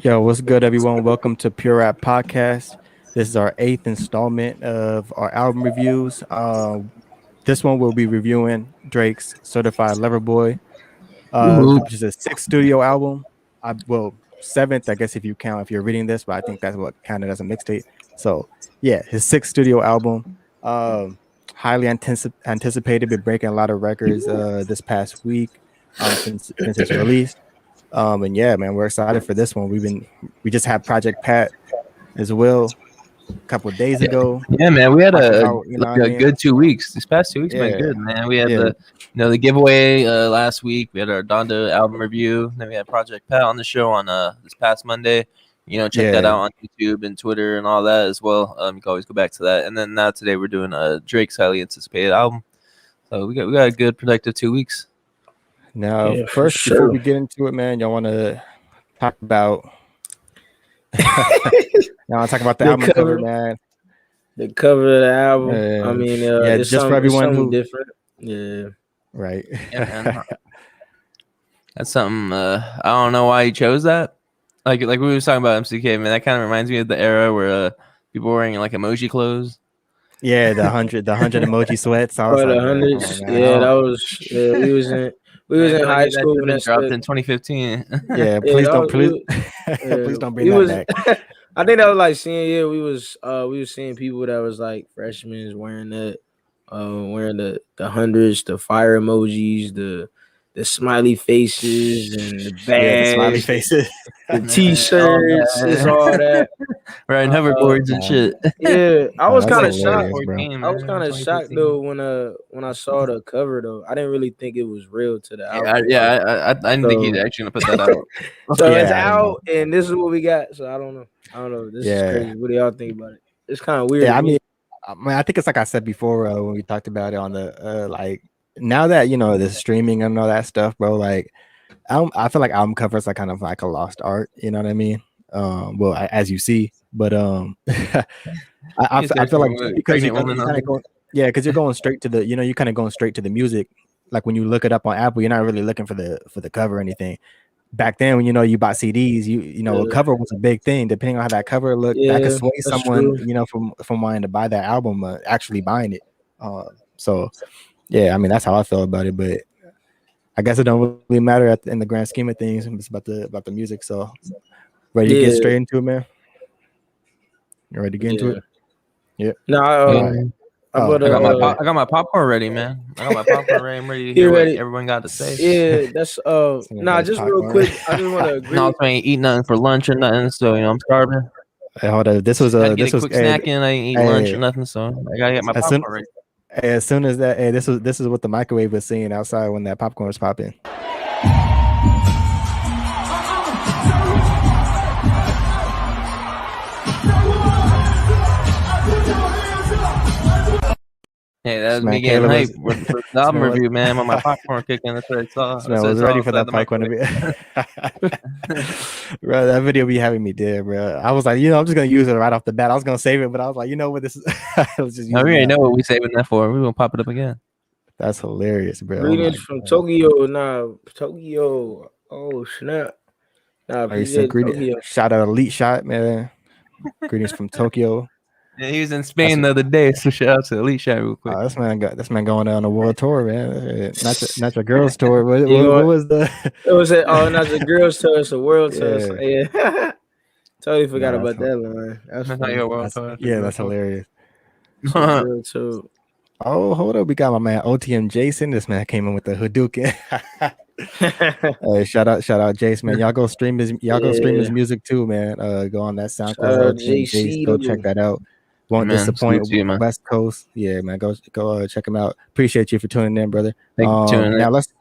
Yo, what's good, everyone? Welcome to Pure Rap Podcast. This is our eighth installment of our album reviews. This one we'll be reviewing Drake's Certified Lover Boy, Woo-hoo. which is a sixth studio album. Seventh, I guess, if you count if you're reading this, but I think that's what counted as a mixtape. So, yeah, his sixth studio album. Highly anticipated, been breaking a lot of records this past week since its release. And yeah, man, we're excited for this one. We just had Project Pat as well a couple of days ago. Yeah, man, we had a good 2 weeks. These past 2 weeks been good, man. We had the giveaway last week. We had our Donda album review. Then we had Project Pat on the show on this past Monday. Check that out on YouTube and Twitter and all that as well. You can always go back to that. And then now today we're doing Drake's highly anticipated album. So we got a good productive 2 weeks. Now, before we get into it, man, y'all want to talk about the album cover, man. The cover of the album. I mean, just for everyone who different. Yeah, right. Yeah, that's something. I don't know why he chose that. Like we were talking about MCK, man. That kind of reminds me of the era where people were wearing like emoji clothes. Yeah, the 100 emoji sweats. The 100s. Yeah, that was. Yeah, we was in high school when that dropped in 2015. Yeah, please don't bring that back. I think that was like seeing. We was seeing people that was like freshmen wearing that, wearing the hundreds, the fire emojis, the smiley faces, and the bags, the smiley faces, the t-shirts, and all that. Right, hoverboards and shit. Yeah, I was kind of shocked. Bro. I was kind of shocked though when I saw the cover though. I didn't really think it was real to the album. I didn't think he'd actually gonna put that out. So it's out, and this is what we got. So I don't know. This is crazy. What do y'all think about it? It's kind of weird. Yeah, I mean, I think it's like I said before when we talked about it on the like. Now that the streaming and all that stuff, bro, like I feel like album covers are kind of like a lost art. You know what I mean? As you see, but I feel like because you're kind of going, because you're going straight to the, you're kind of going straight to the music. Like when you look it up on Apple, you're not really looking for the cover or anything. Back then, when you bought CDs, a cover was a big thing. Depending on how that cover looked, that could sway someone, from wanting to buy that album, actually buying it. So. Yeah, I mean that's how I feel about it, but I guess it don't really matter in the grand scheme of things. It's about the music. So, ready to get straight into it, man? You ready to get into it? Yeah. No, I got my popcorn ready, man. I got my popcorn ready. I'm ready to hear what everyone got to say. Yeah, that's just real quick. I just want to agree. No, I ain't eat nothing for lunch or nothing, so I'm starving. Hey, hold on. This was a quick snack in. I didn't eat lunch or nothing, so I gotta get my popcorn ready. As soon as that, this is what the microwave was seeing outside when that popcorn was popping. Hey, that was me getting hype with the album review, man. When my popcorn kicking, that's what I saw. I was ready for that popcorn to be. Bro, that video be having me dead, bro. I was like, I'm just gonna use it right off the bat. I was gonna save it, but I was like, what, this is. We already know what we saving that for. We're gonna pop it up again. That's hilarious, bro. Greetings from Tokyo. Tokyo. Oh snap! Greetings. Shout out Elite Shot, man. Greetings from Tokyo. Yeah, he was in Spain the other day, so shout out to Elite Shot real quick. This man going on a world tour, man. Not your girls tour. What was the? It was not your girls tour. It's a world tour. Yeah. Totally forgot about that line. That's not your world tour. Yeah, that's hilarious. World tour. Oh, hold up. We got my man OTM Jason. This man came in with the Hadouken. Hey, shout out Jason, man. Y'all go stream his music too, man. Go on that SoundCloud. JC. Go check that out. Won't disappoint you, West Coast. Yeah, man. Go check him out. Appreciate you for tuning in, brother. Thank you for tuning in. Now let's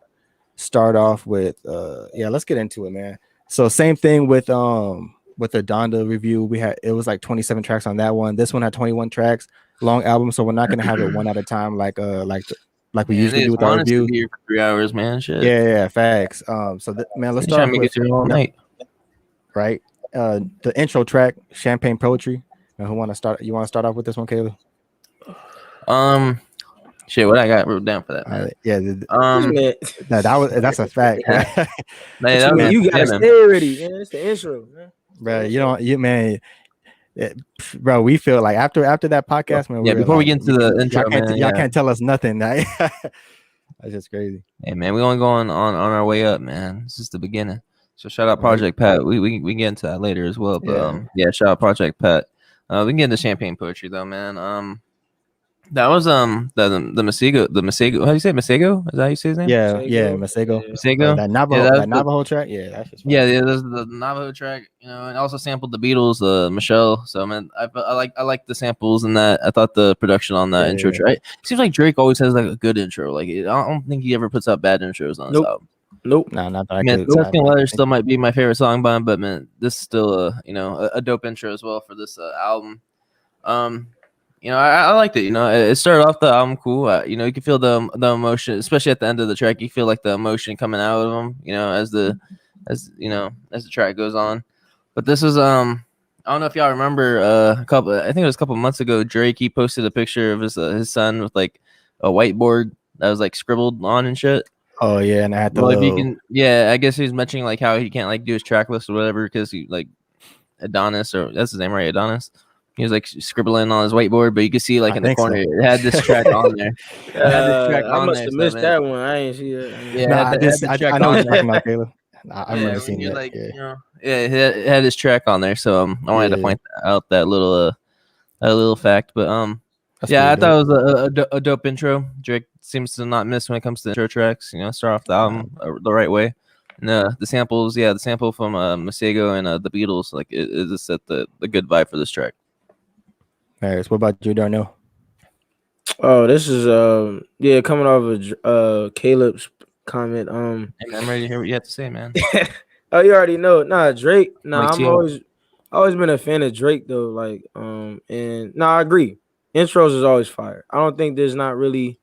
start off with let's get into it, man. So same thing with the Donda review. It was like 27 tracks on that one. This one had 21 tracks, long album, so we're not gonna have it one at a time like we usually do with our review. Here for 3 hours, man. Shit. Yeah, facts. Man, let's start with all night. Right. The intro track, Champagne Poetry. Who want to start? You want to start off with this one, Caleb? Shit, what I got wrote down for that, man. That's a fact. Man, you gotta stay ready, man. It's the intro, man. bro. You don't, you man, bro. We feel like after that podcast, man. Yeah, before we get into the intro, y'all can't tell us nothing. Right? That's just crazy. Hey man, we only going on our way up, man. This is the beginning. So shout out Project Pat. We can get into that later as well. But shout out Project Pat. We can get into champagne poetry though, man. That was the Masego. How do you say it? Masego? Is that how you say his name? Yeah, Masego. Masego. That Navajo track. Yeah, that's just yeah. There's the Navajo track. You know, and also sampled the Beatles, Michelle. So man, I like the samples and that. I thought the production on that intro track. It seems like Drake always has like a good intro. Like I don't think he ever puts out bad intros on his album. Nope. No, not that. Man, Tuscan Leather still might be my favorite song by him, but man, this is still a dope intro as well for this album. I liked it. You know, it started off the album cool. You can feel the emotion, especially at the end of the track. You feel like the emotion coming out of him. You know, as the track goes on. But this was I don't know if y'all remember I think it was a couple months ago. Drake, he posted a picture of his son with like a whiteboard that was like scribbled on and shit. Oh yeah, and I had to. I guess he was mentioning like how he can't like do his track list or whatever because he like Adonis, or that's his name, right? Adonis. He was like scribbling on his whiteboard, but you could see like in the corner it had this track on there. I must have missed that one. I ain't see that. Yeah, I know what you're talking about, Caleb. I've never seen it. Like, it had this track on there, so I wanted to point out that little fact. But I thought it was a dope intro. Drake seems to not miss when it comes to intro tracks. You know, start off the album the right way. And the samples, the sample from Masego and the Beatles, like it just set the good vibe for this track. What about you, Darnell? Oh, this is coming off of Caleb's comment. Hey, I'm ready to hear what you have to say, man. Oh, you already know. Nah, Drake. Nah, I'm always been a fan of Drake though. Like, I agree. Intros is always fire. I don't think there's not really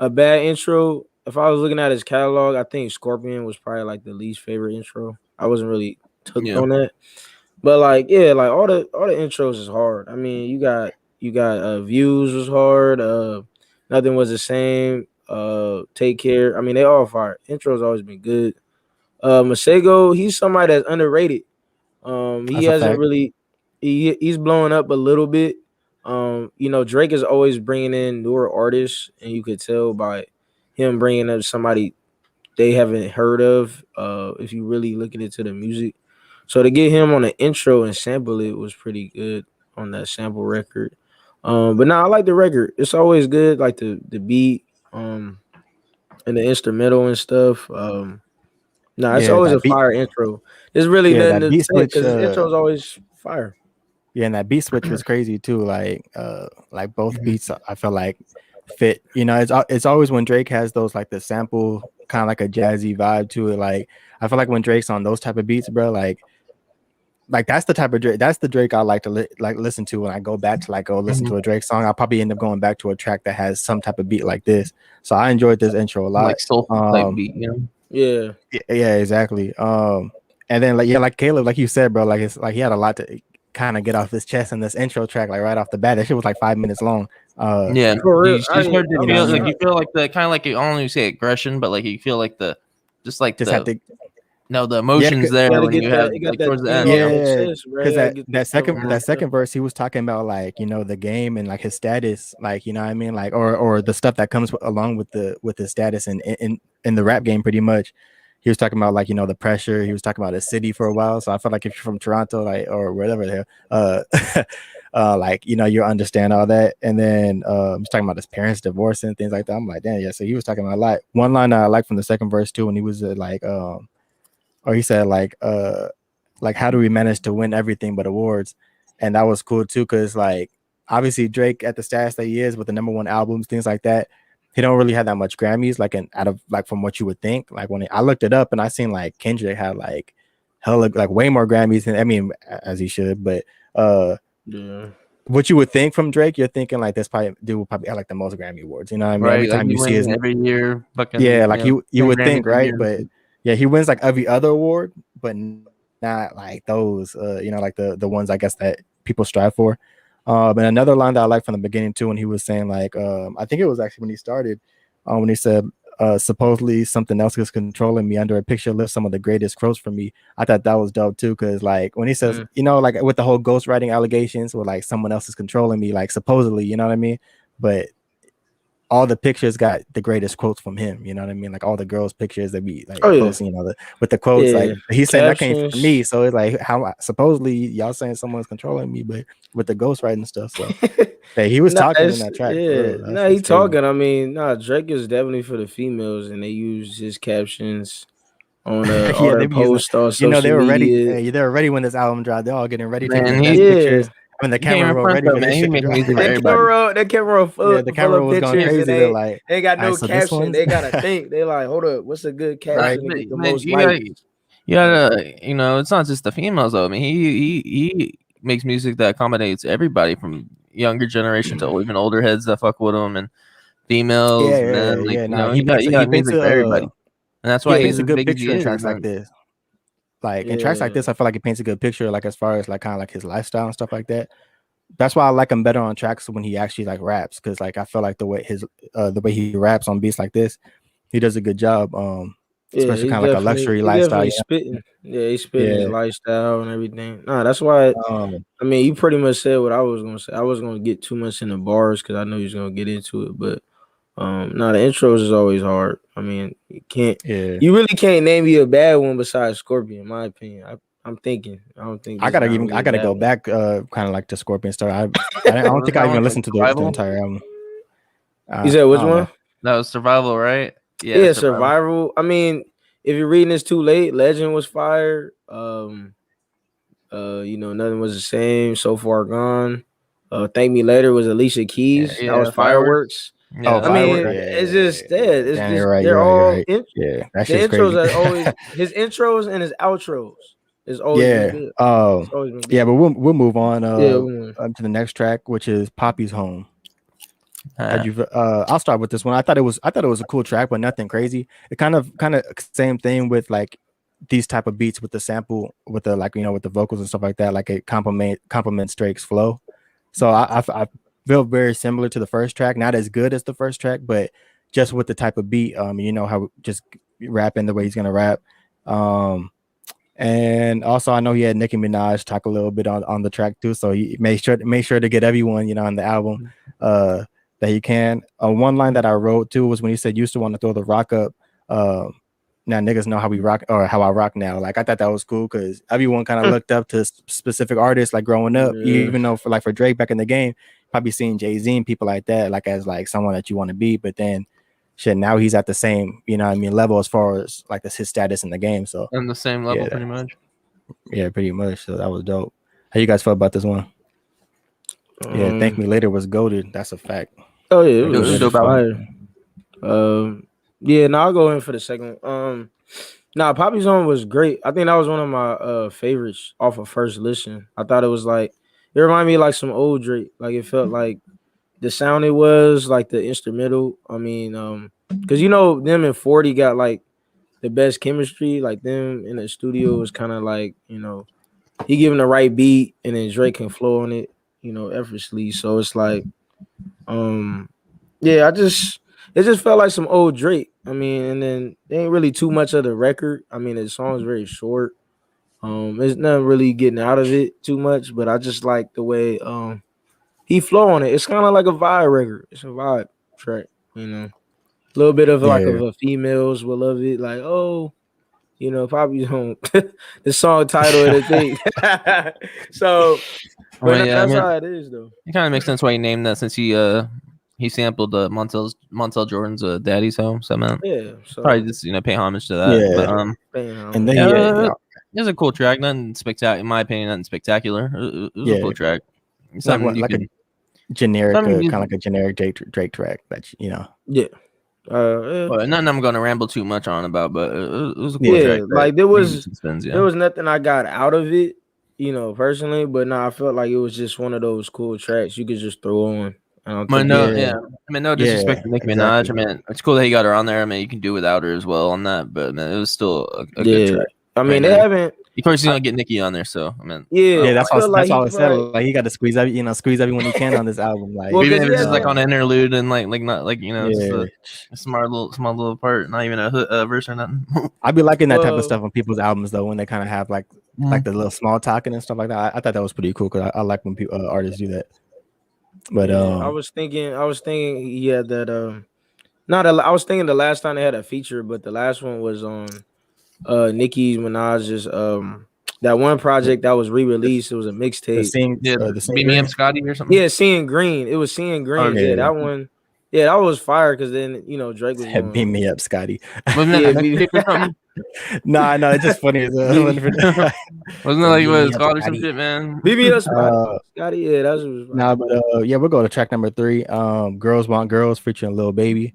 a bad intro. If I was looking at his catalog, I think Scorpion was probably like the least favorite intro. I wasn't really hooked on that. But like all the intros is hard. I mean, you got Views was hard. Nothing Was the Same. Take Care. I mean, they all fire. Intro's always been good. Masego, he's somebody that's underrated. He hasn't really. He's blowing up a little bit. Drake is always bringing in newer artists, and you could tell by him bringing up somebody they haven't heard of. If you really looking into the music. So to get him on the intro and sample it was pretty good on that sample record. But I like the record. It's always good, like the beat, and the instrumental and stuff. It's always a fire intro. There's really nothing to say because the intro's always fire. Yeah, and that beat switch was crazy too. Like both beats, I feel like fit. You know, it's always when Drake has those like the sample kind of like a jazzy vibe to it. Like I feel like when Drake's on those type of beats, bro, like that's the type of Drake. That's the Drake I like to listen to when I go back to go listen to a Drake song. I'll probably end up going back to a track that has some type of beat like this. So I enjoyed this intro a lot. Like soulful type beat, you know? Yeah, exactly. And then like Caleb, like you said, bro, like it's like he had a lot to kind of get off his chest in this intro track, like right off the bat. That shit was like 5 minutes long. For real. You feel like the kind of like, I don't want to say aggression, but like you feel like the emotions there when you have towards the end. Because that second verse, he was talking about like the game and like his status, like what I mean, like or the stuff that comes along with the status in the rap game, pretty much. He was talking about like the pressure. He was talking about his city for a while. So I feel like if you're from Toronto, like or wherever there, like you understand all that. And then he's talking about his parents divorce and things like that. I'm like, damn, yeah. So he was talking about a lot. One line I like from the second verse too, when he was or he said like how do we manage to win everything but awards? And that was cool too, because like obviously Drake at the status that he is with the #1 albums, things like that, he don't really have that much Grammys, like out of like from what you would think. Like when I looked it up and I seen like Kendrick had like hella like way more Grammys, and I mean as he should, but what you would think from Drake, you're thinking like this dude will probably have like the most Grammy awards. You know what I mean? Right, every time you see his every year, you would think, right? But yeah, he wins like every other award, but not like those, like the ones I guess that people strive for. And another line that I like from the beginning too, when he was saying like, I think it was actually when he started, when he said, supposedly something else is controlling me under a picture lift some of the greatest quotes from me. I thought that was dope too, because like when he says, like with the whole ghostwriting allegations where like someone else is controlling me, like supposedly, you know what I mean? But all the pictures got the greatest quotes from him, you know what I mean? Like all the girls' pictures that be like posting, with the quotes, like he's saying that came from me. So it's like how supposedly y'all saying someone's controlling me, but with the ghostwriting stuff. So hey, he was talking in that track. Yeah, he talking. I mean, Drake is definitely for the females, and they use his captions on all their posts on social they were media. ready. They were ready when this album dropped. They're all getting ready to take the best pictures. When the camera roll ready for this shit to drop. That camera full, the camera was going crazy. They're like, they got no caption. They gotta think. They like, hold up, what's a good caption to get the most likes? Yeah, it's not just the females though. I mean, he makes music that accommodates everybody from younger generation to even older heads that fuck with him, and females. He got music for everybody, and that's why he's a good big picture in tracks like this. Like in tracks like this, I feel like he paints a good picture, like as far as like kind of like his lifestyle and stuff like that. That's why I like him better on tracks when he actually like raps, because like I feel like the way he raps on beats like this, he does a good job. Especially kind of like a luxury lifestyle. He's spitting his lifestyle and everything. That's why. I mean, you pretty much said what I was gonna say. I was gonna get too much in the bars because I know he's gonna get into it, but the intros is always hard. I mean, you really can't name me a bad one besides Scorpion, in my opinion. I'm thinking. I don't think I gotta go back, kind of like the Scorpion story. I don't think I even listened to the entire album. You said which one? That was Survival, right? Yeah, Survival. I mean, if you're reading this too late, Legend was fire. Nothing was the same. So Far Gone. Thank Me Later was Alicia Keys. That was Fireworks. Yeah, I mean, it's just that. It's just they're all. Yeah, that shit's intros crazy. are always his intros and his outros is always been good. But we'll move on to the next track, which is Poppy's Home. I'll start with this one. I thought it was a cool track, but nothing crazy. It kind of same thing with like these type of beats with the sample, with the with the vocals and stuff like that. Like it complements Drake's flow. So I feel very similar to the first track. Not as good as the first track, but just with the type of beat. How just rapping the way he's gonna rap. And also I know he had Nicki Minaj talk a little bit on the track too. So he made sure to get everyone on the album that he can. One line that I wrote too was when he said, "Used to want to throw the rock up. Now niggas know how we rock, or how I rock now." Like I thought that was cool because everyone kind of looked up to specific artists like growing up, even though for Drake back in the game, probably seeing Jay-Z and people like that like as like someone that you want to be, but then shit, now he's at the same level as far as like his status in the game. So on the same level, pretty much. Yeah, pretty much. So that was dope. How you guys felt about this one? Thank Me Later was goated. That's a fact. Oh yeah, it was dope. Fire. I'll go in for the second one. Poppy's Home was great. I think that was one of my favorites off of first listen. I thought it was like, it reminded me of like some old Drake. Like it felt like the sound it was, like the instrumental. I mean, because them and 40 got like the best chemistry. Like them in the studio was kind of like, he giving the right beat and then Drake can flow on it, effortlessly. So it's like, it just felt like some old Drake. I mean, and then there ain't really too much of the record. I mean, the song's very short. There's nothing really getting out of it too much, but I just like the way he flow on it. It's kind of like a vibe record. It's a vibe track, a little bit of like of a females will love it. Like, Poppy's Home, the song title of the thing. So, but that's how it is, though. It kind of makes sense why he named that, since he sampled Montel Jordan's "Daddy's Home." So probably just pay homage to that. Yeah. But, and then it was a cool track. Nothing spectacular, in my opinion. Nothing spectacular. It was a cool track. Something like a generic, kind of like a generic Drake track. That Yeah. Nothing I'm gonna ramble too much on about, but it was a cool track. Like there was nothing I got out of it, personally. But I felt like it was just one of those cool tracks you could just throw on. No disrespect to Nicki Minaj. I mean, it's cool that he got her on there. I mean, you can do without her as well on that, but man, it was still a good track. I mean, Of course, he's gonna get Nicki on there. So I mean, Yeah, that's I all. feel That's like all he I said. probably- Like he got to squeeze everyone he can on this album. Like, Well, even if he it's has just like that- on an interlude and like not like just yeah. a small little part, not even a verse or nothing. I be liking that type Well- of stuff on people's albums though, when they kind of have like the little small talking and stuff like that. I thought that was pretty cool because I like when people artists do that. But I was thinking he had that I was thinking the last time they had a feature, but the last one was on Nicki Minaj's that one project that was re-released. It was a the mixtape. sing, Yeah, the sing Beat Me Up Scotty or something. Yeah, Seeing Green. It was Seeing Green. Okay. Yeah, that one. Yeah, that was fire because then Drake was beat going. me up, Scotty. Wasn't that Yeah, a mixtape or something? No, it's just funny as Wasn't it like what it's called or some Scotty. shit, man? Beat Me Up, Scotty. Yeah, that's what was No, but we'll go to track number 3. Girls Want Girls featuring Lil Baby.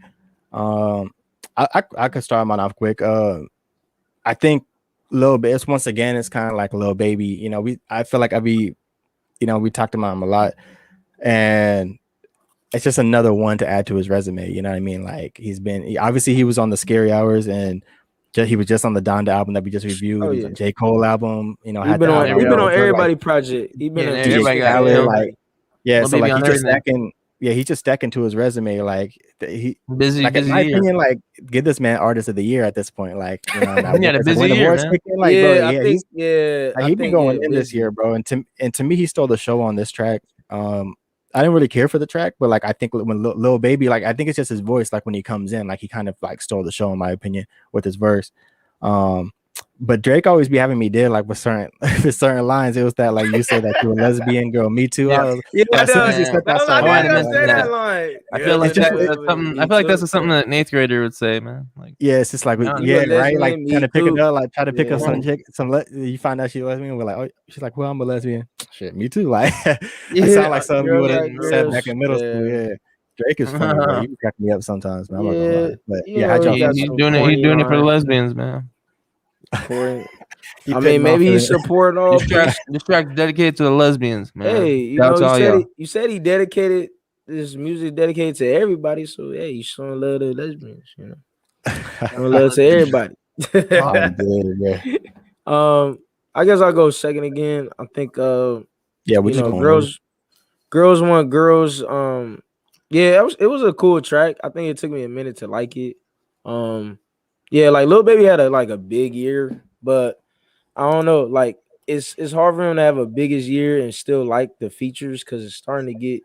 I could start mine off quick. I think Lil Baby. It's once again, it's kind of like Lil Baby. I feel like we talked about him a lot, and it's just another one to add to his resume. You know what I mean? Like obviously he was on the Scary Hours and he was just on the Donda album that we just reviewed. Oh, He was yeah. on J. Cole album. he been on everybody project. He been on everybody got Khaled, him. like Lil so Baby like on he just everything. stacking. Yeah, he's just stacking to his resume. Like he Busy in my year. opinion, like give this man Artist of the Year at this point. Like He had a busy year, man. Like, yeah, bro, I think. Yeah, he's been going in this year, bro. And to me, he stole the show on this track. I didn't really care for the track, but like I think when Lil Baby, like I think it's just his voice. Like when he comes in, like he kind of like stole the show in my opinion with his verse. But Drake always be having me dead like with certain lines. It was that like you said that you're a lesbian girl, me too. Yeah. I was, Yeah, as soon as he said that, line. I feel like that's something. I feel like that's something that an 8th grader would say, man. Like, yeah, it's just like Yeah, right, like trying to pick it up, like try to pick up Yeah. you find out she's lesbian. We're like, oh, she's like, well, I'm a lesbian. Shit, me too. Like, Yeah, it sound like something you girls would have like said girls, back in middle school. yeah. Yeah, Drake is funny, bro. He crack me up sometimes, man. I'm not gonna lie. But you yeah, know, how'd y'all he got he's some doing it. He's corny doing it for the lines. lesbians, man. Corny. He I pitting mean, maybe off he's of it. supporting all. This track dedicated to the lesbians, man. Hey, you Shout out know, to all y'all. you said he dedicated this music dedicated to everybody. So yeah, he's showing love to lesbians. Showing love to everybody. I'm dead, bro. I guess I'll go second again. I think Yeah, we just going girls want girls. Yeah, it was a cool track. I think it took me a minute to like it. Yeah, like Lil Baby had a big year, but I don't know. Like it's hard for him to have a biggest year and still like the features because it's starting to get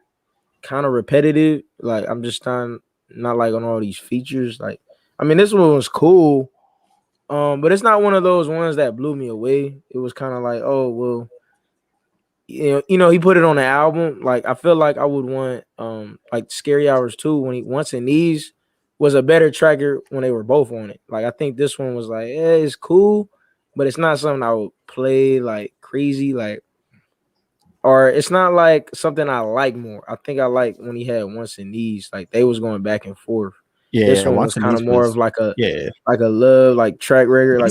kind of repetitive. Like I'm just not like on all these features. Like I mean, this one was cool, but it's not one of those ones that blew me away. It was kind of like, oh well, you know, he put it on the album. Like I feel like I would want like Scary Hours 2 when he Once in These was a better tracker when they were both on it. Like I think this one was like, yeah, it's cool, but it's not something I would play like crazy, like, or it's not like something I like more. I think I like when he had Once in These, like they was going back and forth. Yeah, This one was kind of more of like a love like track record, but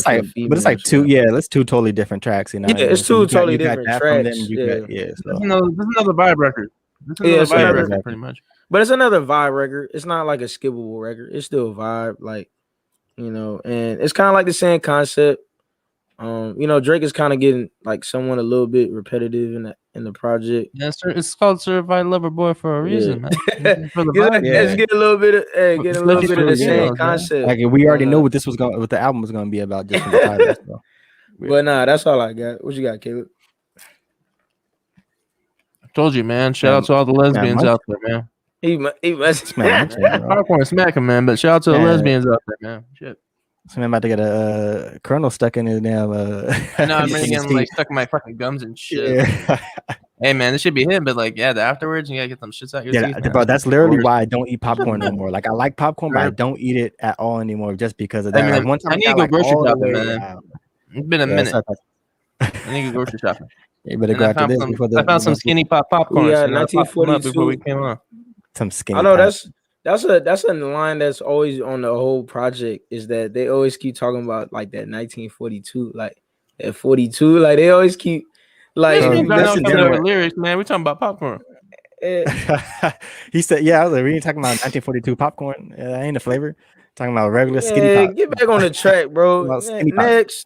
it's like two. Yeah, that's two totally different tracks. You know, yeah, it's two totally different tracks. This is another vibe record. This is another vibe record, pretty much. But it's another vibe record. It's not like a skippable record. It's still a vibe, like, you know, and it's kind of like the same concept. You know, Drake is kind of getting like someone a little bit repetitive in the project. Yeah, it's called Certified Lover Boy for a reason, man. For the vibe. Let's get a little bit of the same concept. Like we already know what the album was gonna be about just from the title. So. But nah, that's all I got. What you got, Caleb? I told you, man. Shout out to all the lesbians out there, man. He must Popcorn smacking, man. But shout out to the lesbians out there, man. Shit. So I'm about to get a kernel stuck in his damn. No, I'm getting like stuck in my fucking gums and shit. Yeah. Hey man, this should be him, but like, yeah, afterwards you gotta get them shits out your teeth. Bro, that's literally why I don't eat popcorn no more. Like I like popcorn, but I don't eat it at all anymore just because of that. Like, one time I need to go grocery shopping, man. It's been a minute. I need to go grocery shopping. You better go after this. I found some skinny popcorn. Yeah, 1942 before we came on. Some skinny. I know that's a line that's always on the whole project is that they always keep talking about like that 1942, like that 42, like they always keep like lyrics, man. We're talking about popcorn. He said, "Yeah, I was like, we ain't talking about 1942 popcorn. That ain't the flavor. Talking about regular skinny pop. Get back on the track, bro. Next,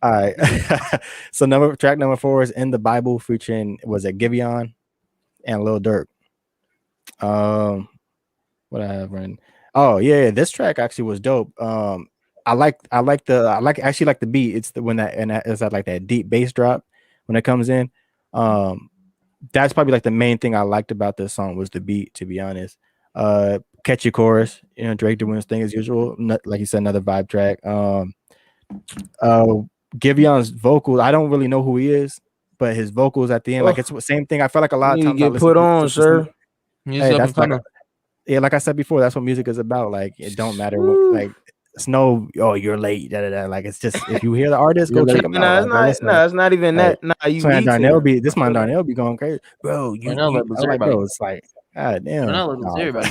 All right. So track number 4 is In the Bible featuring was it Giveon and Lil Durk. What I have written. Oh yeah, this track actually was dope. I actually like the beat. It's the when that and that is that like that deep bass drop when it comes in. Um that's probably like the main thing I liked about this song was the beat, to be honest. Catchy chorus, Drake doing his thing as usual. Like you said, another vibe track. Uh Giveon's vocals, I don't really know who he is, but his vocals at the end, like it's the same thing. I feel like a You lot of need to times I get listen put on, to some, sir. He's hey, up and that's like coming. yeah, like I said before, that's what music is about. Like it don't matter what, like it's no, oh, you're late, da da da. Like it's just if you hear the artist, You're go check late. them out. No, it's Like bro, not. listen, No, it's not even like that. Nah, you this man need Darnell to. be this I man feel that. Darnell be going crazy, bro. I know, but I'm like, everybody. bro, it's like, god I damn, know, but everybody.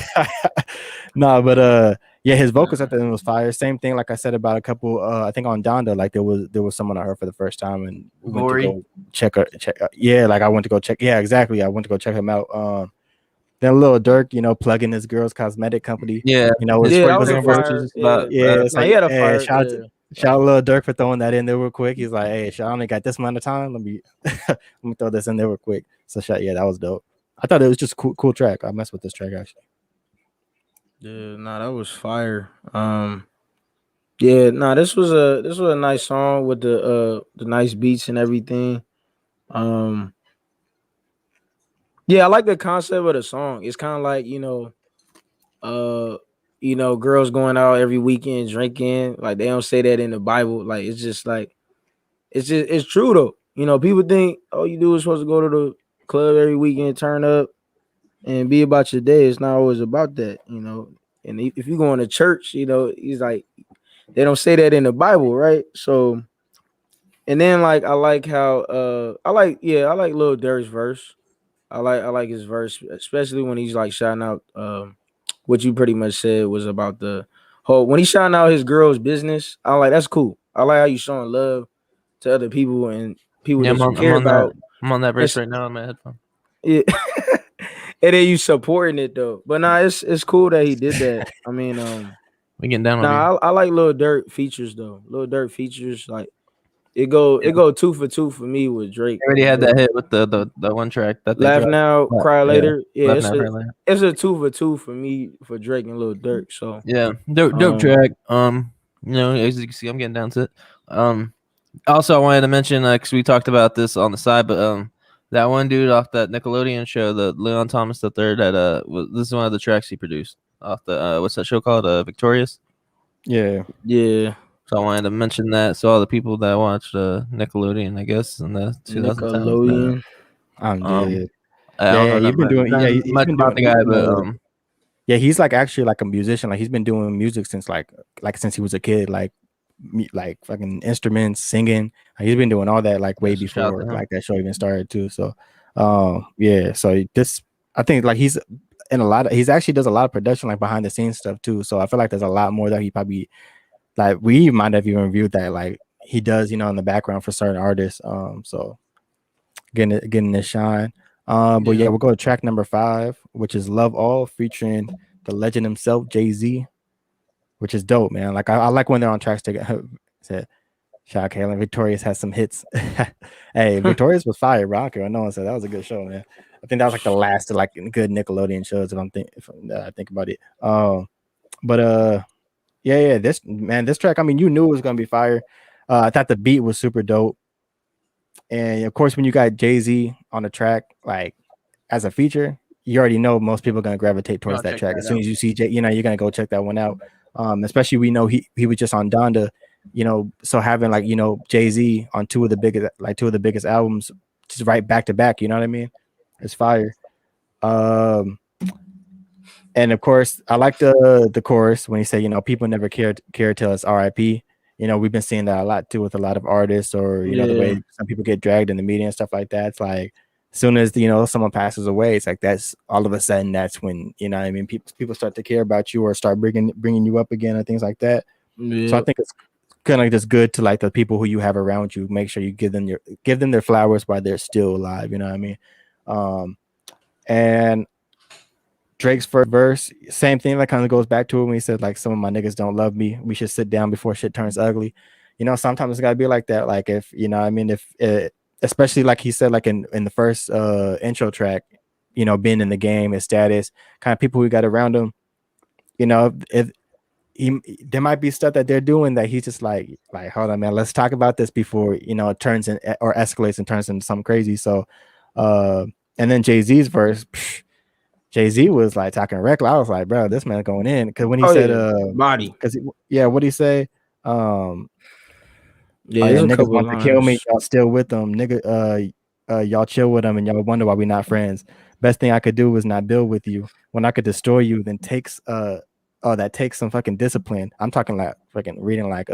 no, but yeah, his vocals at the end was fire. Same thing, like I said about a couple. I think on Donda, like there was someone I heard for the first time and went to Gory. go check her. Yeah, like I went to go check. Yeah, exactly. I went to go check him out. Then Lil Durk, plugging his girl's cosmetic company. Yeah, Was Yeah, that was was the a first. fire. just Yeah, about. Yeah, it's no, like, he had a hey, fire. Yeah, shout out Lil Durk for throwing that in there real quick. He's like, hey, I only got this amount of time. Let me let me throw this in there real quick. So yeah, that was dope. I thought it was just cool track. I messed with this track actually. yeah, nah, that was fire. Yeah, nah, this was a nice song with the nice beats and everything. Um, yeah, I like the concept of the song. It's kind of like girls going out every weekend drinking. Like they don't say that in the Bible. Like it's just like it's true though. People think all you do is supposed to go to the club every weekend, turn up, and be about your day. It's not always about that. And if you go to church, he's like they don't say that in the Bible, right? So, and then like I like how I like Lil Durk's verse. I like his verse, especially when he's like shouting out what you pretty much said was about the whole when he's shouting out his girl's business. I like that's cool. I like how you showing love to other people and people Yeah, that you care about. I'm on that verse That's- right now on my headphone. Yeah. And then you supporting it though. But nah, it's cool that he did that. I mean, We getting down on here. I like Lil Durk features though. Lil Durk features like it go 2 for 2 for me with Drake. I already had that hit with the one track that they Laugh dropped. now, cry later. Yeah, Laugh Now, Cry Later. it's a 2 for 2 for me for Drake and Lil Durk. So Yeah, dope track. As you can see, I'm getting down to it. Also, I wanted to mention because we talked about this on the side, but that one dude off that Nickelodeon show, the Leon Thomas III, that this is one of the tracks he produced off the what's that show called? Victorious. Yeah. So I wanted to mention that. So all the people that watched Nickelodeon, I guess, in the 2010s. Nickelodeon. I'm dead. I don't know you've been doing he's been about the guy, but yeah, he's like actually like a musician. Like he's been doing music since like since he was a kid. Like fucking instruments, singing. Like, he's been doing all that like way before like that show even started too. So, yeah. So this, I think like he's in he's actually does a lot of production like behind the scenes stuff too. So I feel like there's a lot more that he probably like we might have even reviewed that like he does in the background for certain artists. So getting this shine. But yeah, we'll go to track number 5, which is Love All featuring the legend himself, Jay-Z, which is dope, man. Like I like when they're on tracks together. Shout out Kaylin. Victorious has some hits. Hey, Victorious was fire, Rocker. I know. So that was a good show, man. I think that was like the last of like good Nickelodeon shows if I think about it. But yeah, this track, I mean, you knew it was gonna be fire. I thought the beat was super dope. And of course, when you got Jay-Z on the track, like as a feature, you already know most people are gonna gravitate towards that track. As soon as you see Jay, you're gonna go check that one out. Especially we know he was just on Donda, so having like Jay-Z on two of the biggest albums just right back to back, you know what I mean? It's fire. And of course, I like the chorus when he say, people never care till it's RIP. We've been seeing that a lot too with a lot of artists, or the way some people get dragged in the media and stuff like that. It's like as soon as someone passes away, it's like that's all of a sudden that's when I mean people start to care about you or start bringing you up again and things like that. So I think it's kind of just good to like the people who you have around you. Make sure you give them their flowers while they're still alive. You know what I mean? And Drake's first verse, same thing. That kind of goes back to it when he said like some of my niggas don't love me. We should sit down before shit turns ugly. you know, sometimes it's gotta be like that. Like if you know, I mean, if especially like he said, like in the first intro track, you know, being in the game, his status, kind of people we got around him, you know, if he there might be stuff that they're doing that he's just like hold on, man, let's talk about this before you know it turns in or escalates and turns into something crazy. So and then Jay-Z's verse, Jay-Z was like talking reckless. I was like, bro, this man's going in. Because when he said body, because what'd he say? yeah, Oh yeah, there's a niggas couple of want to kill me. lines. Y'all still with them, nigga. Y'all chill with them, and y'all wonder why we not friends. Best thing I could do is not build with you. When I could destroy you, then that takes some fucking discipline. I'm talking like fucking reading like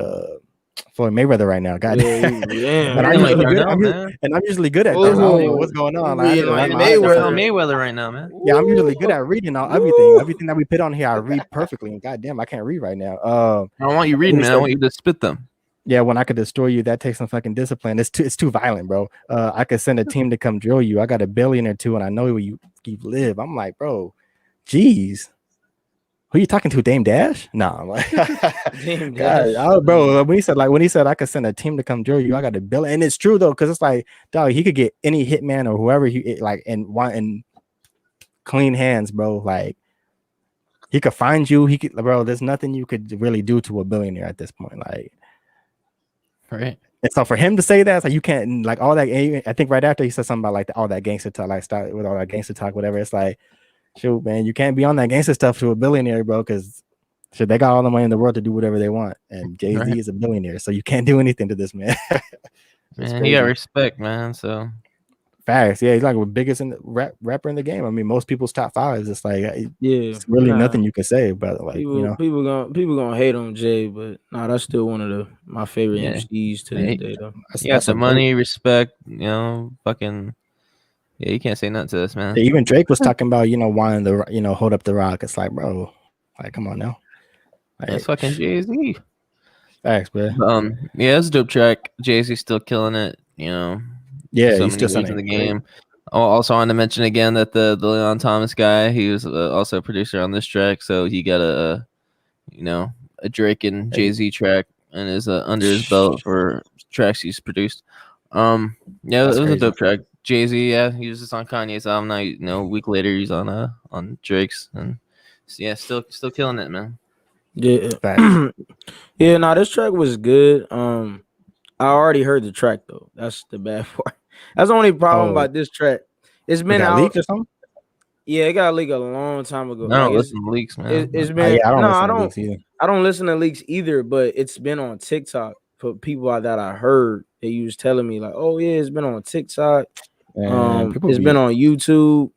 Floyd Mayweather right now. God Yeah, and I'm Reading like usually good. Darnell, man. I'm usually good at this. I don't know what's oh, going you on. Like, I need reading to like run Reading my like eyes Darnell Mayweather. Mayweather right now, man. yeah, I'm usually good at reading everything. Woo. Everything that we put on here, I read perfectly. And goddamn, I can't read right now. I don't want you reading, man. I want you to spit them. Yeah, when I could destroy you, that takes some fucking discipline. It's too violent, bro. I could send a team to come drill you. I got $1 billion or two, and I know where you live. I'm like, bro, geez. Who you talking to, Dame Dash? No, I'm like, Damn, God, bro. When he said I could send a team to come drill you, I got $1 billion, and it's true though, because it's like, dog, he could get any hitman or whoever he like, and clean hands, bro. Like he could find you. He could, bro. There's nothing you could really do to a billionaire at this point, like. Right. And so for him to say that, it's like you can't like all that. I think right after he said something about like all that gangster talk, like start with all that gangster talk, whatever. It's like, shoot, man, you can't be on that gangster stuff to a billionaire, bro, because shit, they got all the money in the world to do whatever they want, and Jay-Z is a billionaire, so you can't do anything to this man. Man, he got respect, man. So facts, yeah, he's like the biggest rapper in the game. I mean, most people's top 5 is just like, it's really nothing you can say about it. Like, people gonna hate on Jay, but that's still one of my favorite MCs to this day, though. He got some money, respect, you know, fucking. Yeah, you can't say nothing to this, man. Yeah, even Drake was talking about, wanting to, hold up the rock. It's like, bro, like, come on now. Like, that's fucking Jay-Z. Thanks, bro. Yeah, it's a dope track. Jay-Z's still killing it, you know. Yeah, so he's many still ways in the game. Also, I want to mention again that the Leon Thomas guy, he was also a producer on this track, so he got a Drake and Jay-Z track and is under his belt for tracks he's produced. Yeah, it was a dope track. Jay-Z, yeah, he was just on Kanye's album. Now, a week later, he's on Drake's, and yeah, still killing it, man. Yeah, yeah. This track was good. I already heard the track though. That's the bad part. That's the only problem about this track. It's been out. Leaked or something? Yeah, it got leaked a long time ago. I don't listen to leaks, man. It's been. I don't listen to leaks either. But it's been on TikTok for people that I heard. They was telling me like, oh yeah, it's been on TikTok. It's been on YouTube.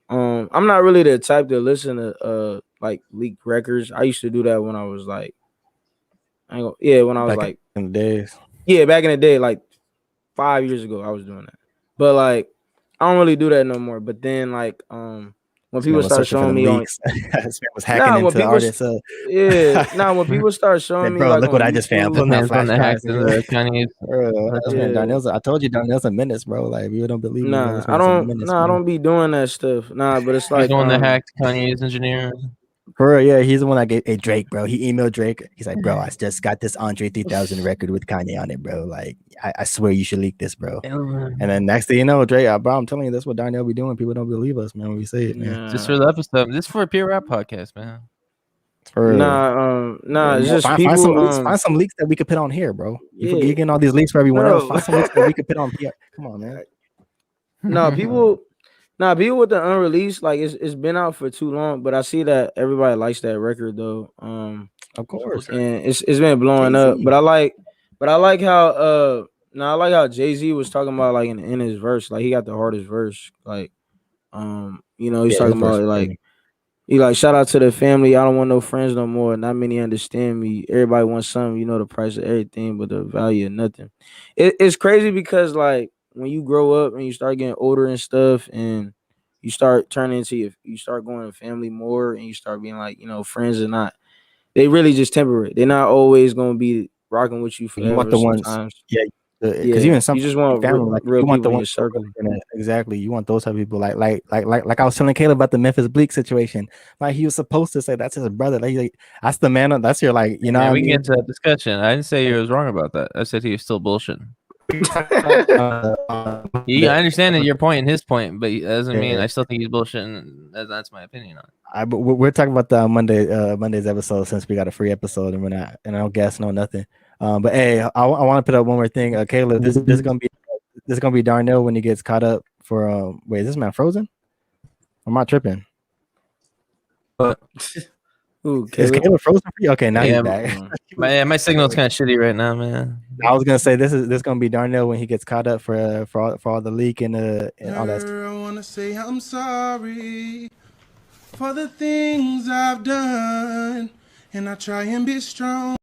I'm not really the type to listen to like leaked records. I used to do that when I was like, when I was like in the days. Yeah, back in the day, like 5 years ago, I was doing that. But like, I don't really do that no more. But then like, when people start showing me on, was hacking into artists. When people start showing me, bro, like, look what I just found. Putting out flash drives. I told you, Darnell's a menace, bro. Like, people don't believe me. I don't be doing that stuff. But it's like the one that hacked Kanye's engineer. For real, yeah, he's the one that gave Drake, bro. He emailed Drake. He's like, bro, I just got this Andre 3000 record with Kanye on it, bro. Like, I swear you should leak this, bro. And then next thing you know, Drake, bro, I'm telling you, that's what Darnell be doing. People don't believe us, man, when we say it, man. Just for the episode. This is for a pure rap podcast, man. It's just people. Find some leaks that we could put on here, bro. You're getting all these leaks for everyone else. Find some leaks that we could put on here. Come on, man. People with the unreleased, like it's been out for too long, but I see that everybody likes that record though. Of course, and it's been blowing up. But I like how Jay-Z was talking about like in his verse, like he got the hardest verse, like he's talking about like he like shout out to the family. I don't want no friends no more. Not many understand me. Everybody wants something, the price of everything, but the value of nothing. It's crazy because like, when you grow up and you start getting older and stuff, and you start turning into you start going to family more, and you start being like, friends are not. They really just temporary. They're not always gonna be rocking with you forever. You want the ones, sometimes. yeah. because even some you just want family, like real you want the people in one your circle. exactly. You want those type of people, like I was telling Caleb about the Memphis Bleak situation. Like he was supposed to say that's his brother. Like that's the man. That's your like, you know. Yeah, what I we can mean? get into that discussion. I didn't say you was wrong about that. I said he was still bullshitting. I understand that your point and his point, but that doesn't mean I still think he's bullshitting. That's my opinion on it. But we're talking about the Monday's episode since we got a free episode and we're not and I don't guess no nothing. But hey, I want to put up one more thing. Caleb, this is gonna be Darnell when he gets caught up for wait, is this man frozen? I'm not tripping. But Ooh, is Caleb frozen for you? Okay, now he's back. My signal's kind of shitty right now, man. I was gonna say this gonna be Darnell when he gets caught up for all the leak and all that stuff. I wanna say I'm sorry for the things I've done, and I try and be strong.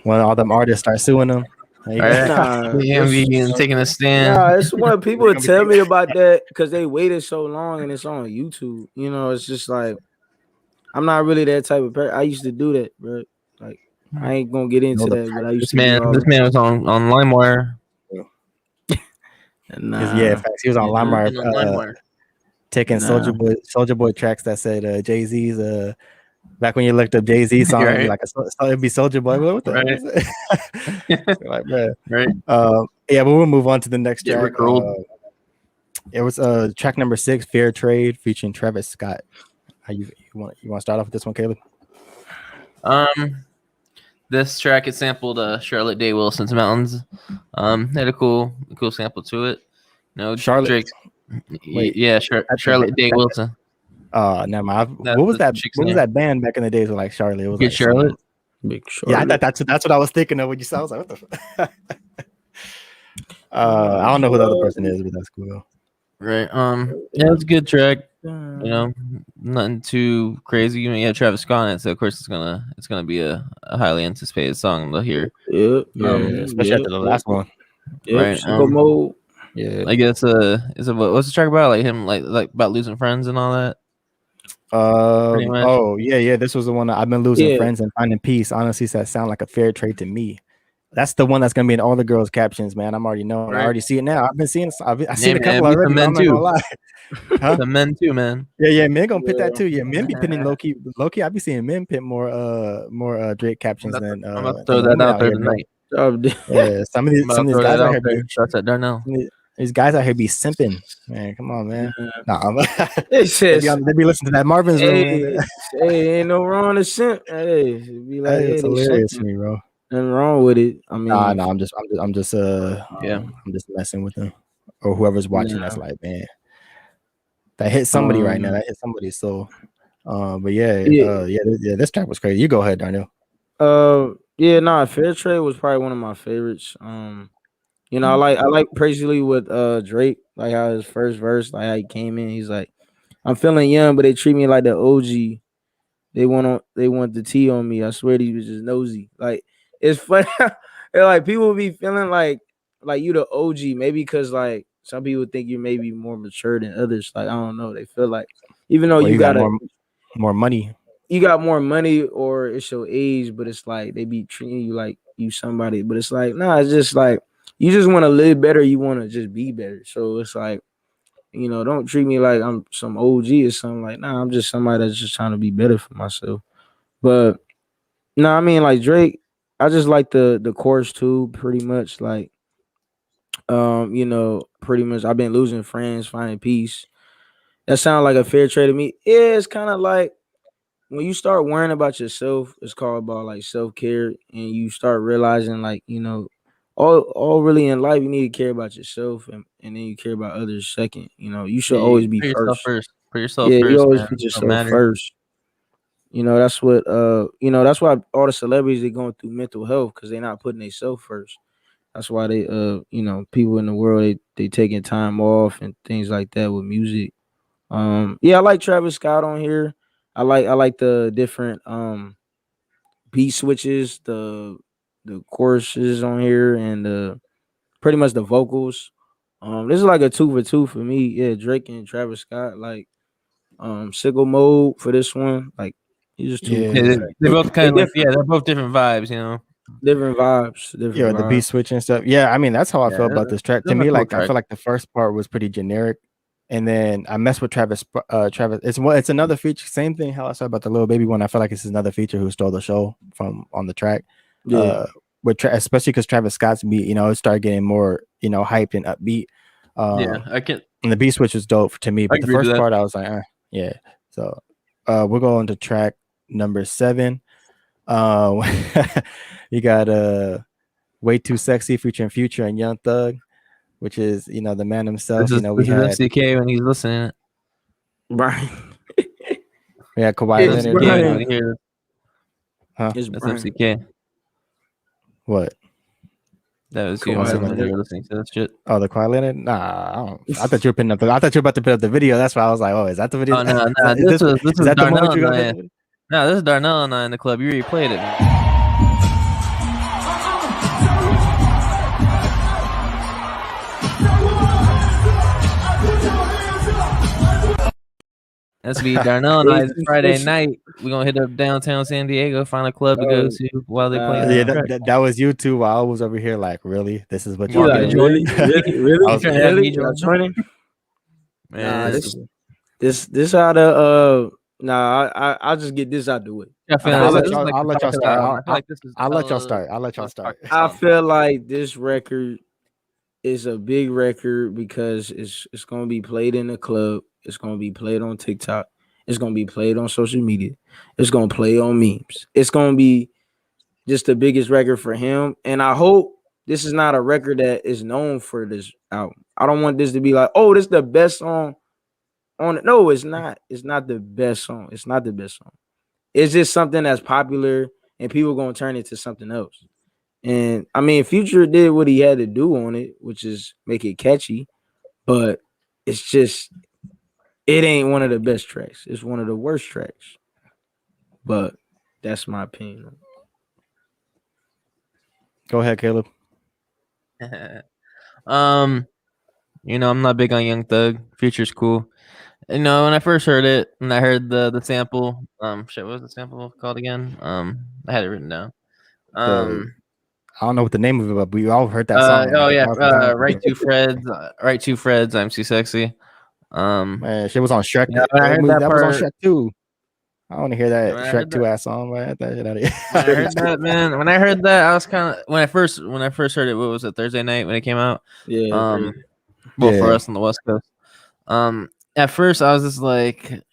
When all them artists start suing him. Taking a stand. Nah, it's when people tell me about that because they waited so long and it's on YouTube. You know, it's just like I'm not really that type of person. I used to do that, bro. Like I ain't gonna get into that, but I used this man was on LimeWire. Nah. Yeah, in fact, he was on LimeWire. Taking Soldier Boy tracks that said Jay-Z's back when you looked up Jay-Z song, it'd be like it'd be Soldier Boy. What the like, man. Right. Yeah, but we'll move on to the next track. It was track number 6, Fair Trade, featuring Travis Scott. How you want to start off with this one, Caleb? This track is sampled Charlotte Day Wilson's Mountains. Had a cool sample to it. No, Charlotte. Drake. Yeah, Charlotte Day Wilson. Never mind. What was that? What was that band back in the days with like Charlotte? It was Big like Charlotte. Big Charlotte. Yeah, that's what I was thinking of when you saw. I was like, what the fuck? I don't know who the other person is, but that's cool. Right. Yeah, it's a good track. You know, nothing too crazy. You have Travis Scott on it, so of course it's gonna be a highly anticipated song to hear. Especially after the last one. Right. Mode. Yeah. I guess what's the track about? Like him like about losing friends and all that. Yeah. This was the one I've been losing friends and finding peace. Honestly, that sound like a fair trade to me. That's the one that's gonna be in all the girls' captions, man. I'm already knowing. Right. I already see it now. I've been seeing. I've seen a couple already. Men too. Huh? The men too, man. Yeah. Men gonna pit that too. Yeah, men be pitting low key. I be seeing men pit more Drake captions than. I'm gonna throw that out there tonight. Yeah, some of these guys out here. Shots at Darnell. These guys out here be simping, man. Come on, man. They be listening to that Marvin's Room. Hey, ain't no wrong to simp. Hey, be like, it's hilarious to me, bro. Nothing wrong with it. I mean, I'm just messing with them or whoever's watching. That's like, man, that hit somebody right now. That hit somebody's soul. But this track was crazy. You go ahead, Darnell. Fair Trade was probably one of my favorites. You know, I like particularly with Drake, like how his first verse, like how he came in. He's like, I'm feeling young, but they treat me like the OG. They want the tea on me. I swear these bitches nosy. Like it's funny. Like people be feeling like you the OG, maybe because like some people think you're maybe more mature than others. Like I don't know. They feel like even though you got more money. You got more money or it's your age, but it's like they be treating you like you somebody. But it's like, nah, it's just like you just want to live better. You want to just be better. So it's like, you know, don't treat me like I'm some OG or something. Like, nah, I'm just somebody that's just trying to be better for myself. But no, I mean, like Drake, I just like the chorus too, pretty much. Like, you know, pretty much I've been losing friends, finding peace. That sounds like a fair trade to me. Yeah, it's kind of like when you start worrying about yourself, it's called about like self-care, and you start realizing like, you know, all really in life, you need to care about yourself and then you care about others second. You know, you should always be first. Put yourself first. You always put yourself first. You know, that's what that's why all the celebrities are going through mental health because they're not putting themselves first. That's why they you know, people in the world they taking time off and things like that with music. I like Travis Scott on here. I like the different beat switches, the choruses on here, and pretty much the vocals. This is like a 2 for 2 for me. Yeah, Drake and Travis Scott. Like Sicko Mode for this one. Like these just two. Yeah, they're both kind of they're both different vibes, you know. Different vibes. Yeah, the beat switch and stuff. Yeah, I mean that's how I feel about this track. To me, like I feel like the first part was pretty generic, and then I messed with Travis. Travis, it's another feature. Same thing how I said about the Lil Baby one. I feel like it's another feature who stole the show from on the track. Yeah. Especially because Travis Scott's beat, it started getting more, hyped and upbeat. Yeah, I can. And the beat switch was dope to me, but the first part I was like, yeah. So, we're going to track number 7. You got Way Too Sexy featuring Future and Young Thug, which is the man himself. This we had FCK when he's listening. Brian. We had Kawhi Leonard. Here. Huh? It's That's Brian. FCK. What? That was you listening to that shit. Oh, the Kawhi Leonard? Nah, I thought you were putting up. I thought you were about to put up the video. That's why I was like, oh, is that the video? Oh no, this is Darnell and I. No, this is Darnell and I in the club. You already played it. That's be Darnell and I. It's Friday night. We're gonna hit up downtown San Diego, find a club to go to while they play. Yeah, that was you too. While I was over here, like, really, this is what you're doing? Really? Man, this how the I'll just get this out the way. I'll let y'all start. I'll let y'all start. I feel like this record is a big record because it's gonna be played in the club. It's gonna be played on TikTok. It's gonna be played on social media. It's gonna play on memes. It's gonna be just the biggest record for him. And I hope this is not a record that is known for this album. I don't want this to be like, oh, this is the best song on it. No, it's not. It's not the best song. It's not the best song. It's just something that's popular and people gonna turn it to something else. And I mean, Future did what he had to do on it, which is make it catchy, but it's just it ain't one of the best tracks. It's one of the worst tracks. But that's my opinion. Go ahead, Caleb. I'm not big on Young Thug. Future's cool. When I first heard it, and I heard the sample, what was the sample called again? I had it written down. I don't know what the name of it, but we all heard that song. Right to Freds, I'm too sexy. Man, shit was on Shrek. Yeah, that was on Shrek 2. I want to hear that Shrek 2 ass song, man. That shit out of here. I heard that, man. When I heard that, I was kind of when I first heard it. What was it? Thursday night when it came out. Yeah. For us on the West Coast. At first I was just like,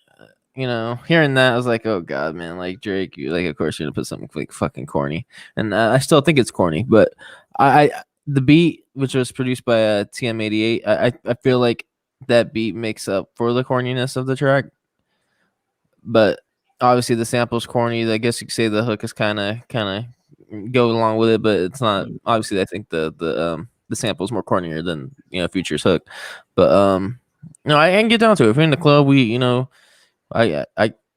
hearing that, I was like, oh god, man, like Drake, of course you're gonna put something like fucking corny, and I still think it's corny, but the beat, which was produced by TM88, I feel like that beat makes up for the corniness of the track, but obviously the sample's corny. I guess you could say the hook is kind of go along with it, but it's not. Obviously, I think the sample's more cornier than Future's hook, but I can get down to it. If we're in the club,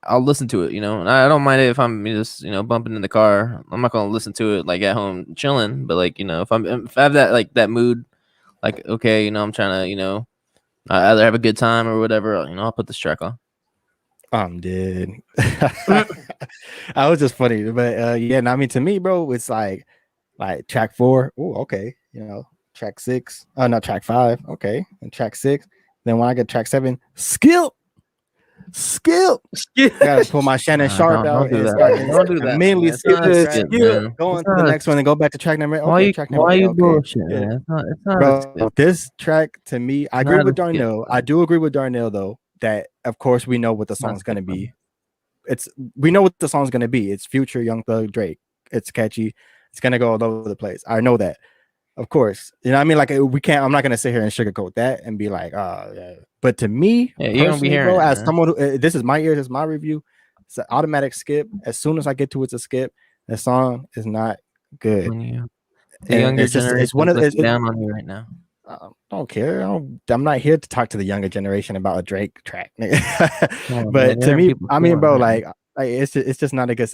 I'll listen to it, and I don't mind it if I'm just bumping in the car. I'm not gonna listen to it like at home chilling, but if I have that that mood, okay, I'm trying to I either have a good time or whatever, I'll put this track on. I'm dead. I was just funny, but yeah, I mean, to me, bro, it's like track 4. Oh, okay, track 6. Oh, not track 5. Okay, and track 6. Then when I get track 7, skill. Gotta pull my Shannon Sharp out and start immediately skip this. Going to the next one and go back to track number. Okay, track number. Why you bullshit? It's not bro, this track to me, I agree with Darnell. I do agree with Darnell though that of course we know what the song's gonna be. We know what the song's gonna be. It's Future, Young Thug, Drake. It's catchy. It's gonna go all over the place. I know that. Of course, what I mean, we can't. I'm not gonna sit here and sugarcoat that and be like, oh, yeah. But to me, you're gonna be hearing, bro, as someone who, this is my ears, this is my review. It's an automatic skip. As soon as I get to it's a skip. The song is not good. The younger generation is one of the down on you right now. I don't care. I'm not here to talk to the younger generation about a Drake track. But to me, I mean, bro, it's just not a good.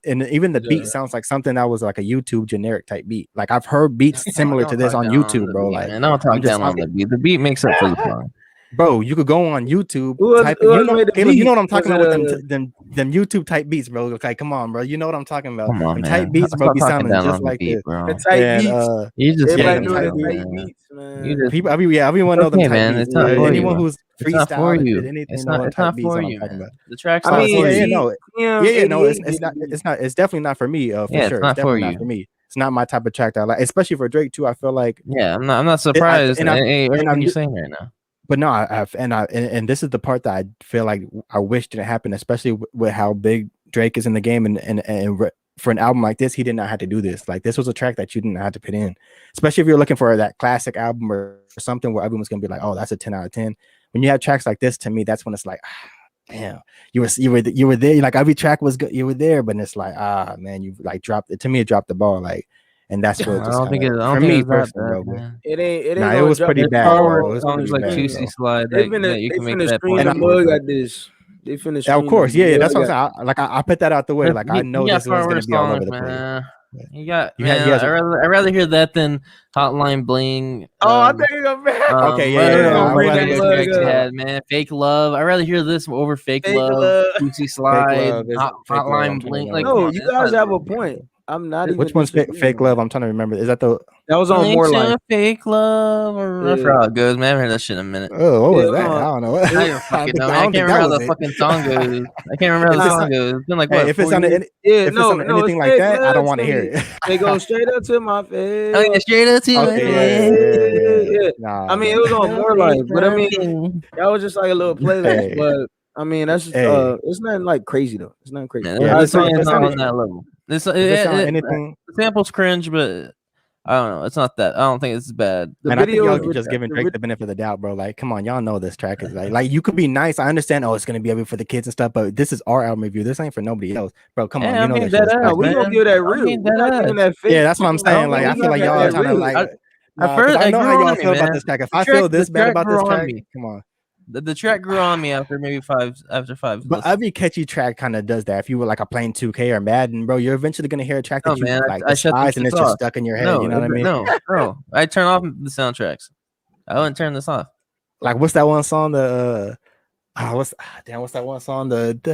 And even the beat sounds like something that was like a YouTube generic type beat. Like I've heard beats similar to this on YouTube, bro. And I'll talk down on the beat. The beat makes up for the song. Bro, you could go on YouTube, Who else made the Caleb, you know beat? what I'm talking Was about it, with them YouTube type beats, bro. Like, come on, bro. You know what I'm talking about. Come on, Them man. type beats, bro, Stop be talking sounding down just on the like beat, this. bro. the type And beats? You just Everybody them doing type the beats, type man. beats, man. You just people, everyone know okay, them type man. beats. It's not for you, Anyone bro. who's It's not for freestyle you. did anything It's know not. them It's type not beats for what I'm you, talking man. about. The track's I not mean, for you. No. No, TM88 it's definitely not for me, for Yeah, sure. it's not It's for definitely not you. for me. It's not my type of track that I like, especially for Drake too. I feel like Yeah, I'm not surprised. and Everything I'm you're saying right now. but no, and this is the part that I feel like I wish didn't happen, especially with how big Drake is in the game, and for an album like this, he did not have to do this. Like, this was a track that you didn't have to put in, especially if you're looking for that classic album or something where everyone's gonna be like, oh, that's a 10 out of 10. When you have tracks like this, to me, that's when it's like, damn, you were there. Like, every track was good, you were there, but it's like, man, you like dropped it. To me, it dropped the ball. Like, and that's what I just don't think kind it. I of, don't for think me it's that personally, bad, bro. man. It ain't Nah, it gonna was drop. pretty There's bad, far worse bro. It was songs pretty like bad, Juicy bro. Slide They that you can make finna that stream point the And for, mug bro. at this. They finna of stream course, the yeah, mug that's what at. I'm saying. I put that out the way. Like, I know You got this far one's gonna worse be all over songs, the place. man. You got He man. has I'd rather hear that than Hotline Bling. Oh, I think you're back. Okay, What yeah, other Gonna I'd bring rather that motherfucking listen mug tracks to you up. had, man? Fake Love. I'd rather hear this over Fake Fake Love, love. Juicy Fake Slide, Love is Fake Love. I'm Hotline trying to Bling. Like, remember. come No, on, you man. guys have a point. I'm not even Which one's disagreeing Fake on Love? that. I'm trying to remember. Is that the That was on More Life. Fake Love, or I Yeah. forgot how it goes, man. I haven't heard that shit in a minute. what Yeah, was that? I don't know. I don't even fucking know, man. I don't can't think remember that how was the it. fucking song goes. I can't remember how If the it's song not, goes. It's been like hey, what, if 4 it's on years? Yeah, if it's on it's anything like fake that, I don't love want to to hear me. it. They go straight up to my Oh face. yeah, straight up to my Okay, face. yeah. Yeah. Nah, I mean, it man. was on More Life, but I mean, Nothing. that was just like a little playlist. Hey, But I mean, that's just, hey, it's nothing like crazy though. It's nothing crazy. Man, yeah. this song If is it's not on on that level. This if it's on anything, the sample's cringe, but I don't know. It's not that. I don't think it's bad. The and I think videos y'all with just giving the Drake the benefit of the doubt, bro. Like, come on, y'all know this track is like you could be nice. I understand. Oh, it's gonna be able for the kids and stuff, but this is our album review. This ain't for nobody else, bro. Come on, Yeah, you I know mean that shit is that no, whack, we man. gonna give that real. mean We're not giving that fake. Yeah, that's what I'm saying. Like, I feel like y'all are trying to like, At first, because I it know grew how on y'all me, feel about man. this track. If The I track- feel this the bad track about this grew on track, me. come on. The track grew on me after maybe five. But listens. every catchy track kind of does that. If you were like a playing 2K or Madden, bro, you're eventually gonna hear a track that No, you man, like I shut them despise, and shits it's just off. stuck in your head. No, You know what I mean? no. I turn off the soundtracks. I wouldn't turn this off. Like, what's that one song? What's that one song? The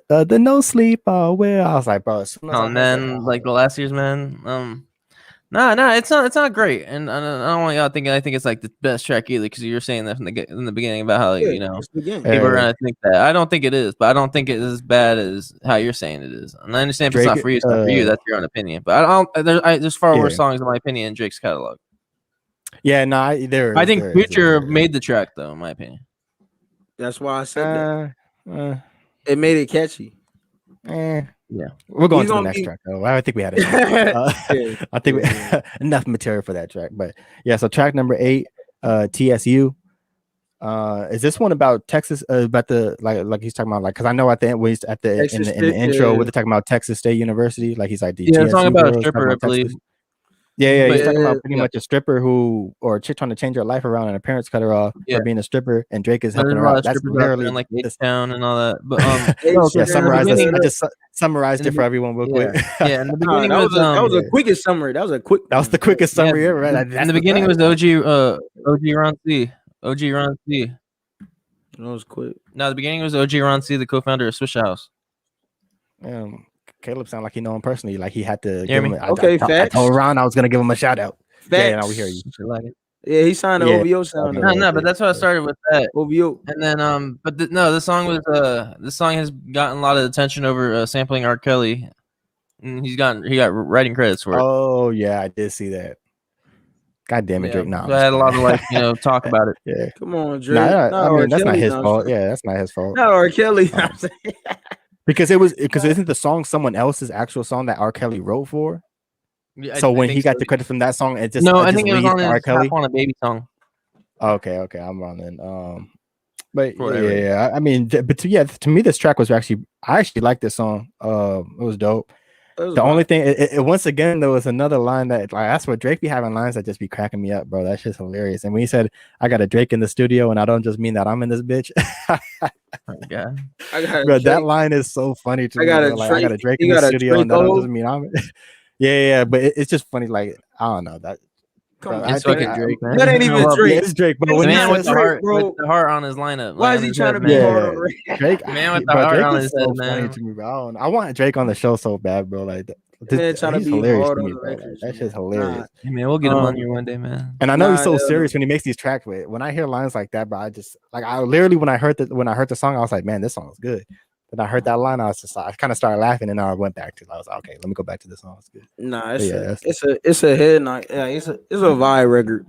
no sleep. Oh, well, I was like, bro. As soon as I And heard that, then like the last year's man. Nah, it's not great, and I don't want y'all thinking I think it's like the best track either, because you're saying that in the beginning about how Yeah, you know it's the game. people are gonna think that. I don't think it is, but I don't think it is as bad as how you're saying it is. And I understand if it's not for you, it's not for you. That's your own opinion. But there's far worse songs in my opinion in Drake's catalog. Yeah, no, I think Future made the track though, in my opinion. That's why I said that. It made it catchy. Yeah, we're going He's to the gonna next be- track though. I think we had it. Yeah, I think enough material for that track. But yeah, so track number 8, TSU. Is this one about Texas? About the like he's talking about, like, because I know at the end when he's at the in the intro where they're talking about Texas State University, like he's like the Yeah, TSU it's talking about a girls, stripper, I talking about believe. Texas. Yeah, he's talking about pretty yeah. much a stripper or a chick trying to change her life around, and her parents cut her off Yeah. for being a stripper, and Drake is There's helping a her lot out. of That's strippers out there literally in like this- H-Town and all that. But yeah, summarize this. beginning- I just summarized it for everyone real quick. Yeah, in the beginning that was was the quickest summary. That was a quick. That was the quickest summary ever. Right? In the beginning was OG Ron C. OG Ron C. That was quick. No, the beginning was OG Ron C, the co-founder of Swisha House. Caleb sounded like he know him personally. Like he had to Hear give him. me? Okay, I facts. told Ron I was gonna give him a shout out. Facts. Yeah, now we hear you. Yeah, he signed the Yeah. OVO sound. No, but that's why I started with that. OVO. And then but the song was the song has gotten a lot of attention over sampling R. Kelly. And he got writing credits for it. Oh yeah, I did see that. God damn it, Yeah, Drake. No, so I had a lot of talk about it. Yeah. Come on, Drake. Nah, I mean R. that's not Kelly, his no, fault. Yeah, that's not his fault. Not R. Kelly. I'm saying. Because isn't the song someone else's actual song that R. Kelly wrote for? Yeah, So I when think he got so. the credit from that song, it just No, it I just think it was leads on to his R. Kelly. on a baby song. Okay, I'm wrong then. But Whatever. yeah, I mean, to me, this track was I actually liked this song. It was dope. The only thing, it once again, there was another line that, like, that's what Drake be having lines that just be cracking me up, bro. That's just hilarious. And when he said, "I got a Drake in the studio," and I don't just mean that I'm in this bitch. Yeah. Bro, that line is so funny to me. Bro. Like, I got a Drake in the studio, and that don't just mean I'm. Yeah, but it's just funny. Like, I don't know that. Come on, It's fucking Drake, man. that ain't even Drake. Yeah, it's Drake, but It's when he man not with says the Drake, heart, bro. with the heart on his lineup. Why like, is he on his trying head, to be man. hard on Drake? Drake, Man with the bro, heart Drake on is his so head, funny man. to me, bro. I want Drake on the show so bad, bro. Like, Man trying to he's be hilarious hard to on me, the bro. Like, records, that shit's man. hilarious. Hey, man, we'll get him on here one day, man. And I know he's so hell serious when he makes these tracks. But when I hear lines like that, bro, I just like I literally when I heard the song, I was like, man, this song is good. Then I heard that line, I kind of started laughing, and then I went back to. I was like, okay, let me go back to this song. It's good. Nah, But it's a head knock. Yeah, it's a vibe record.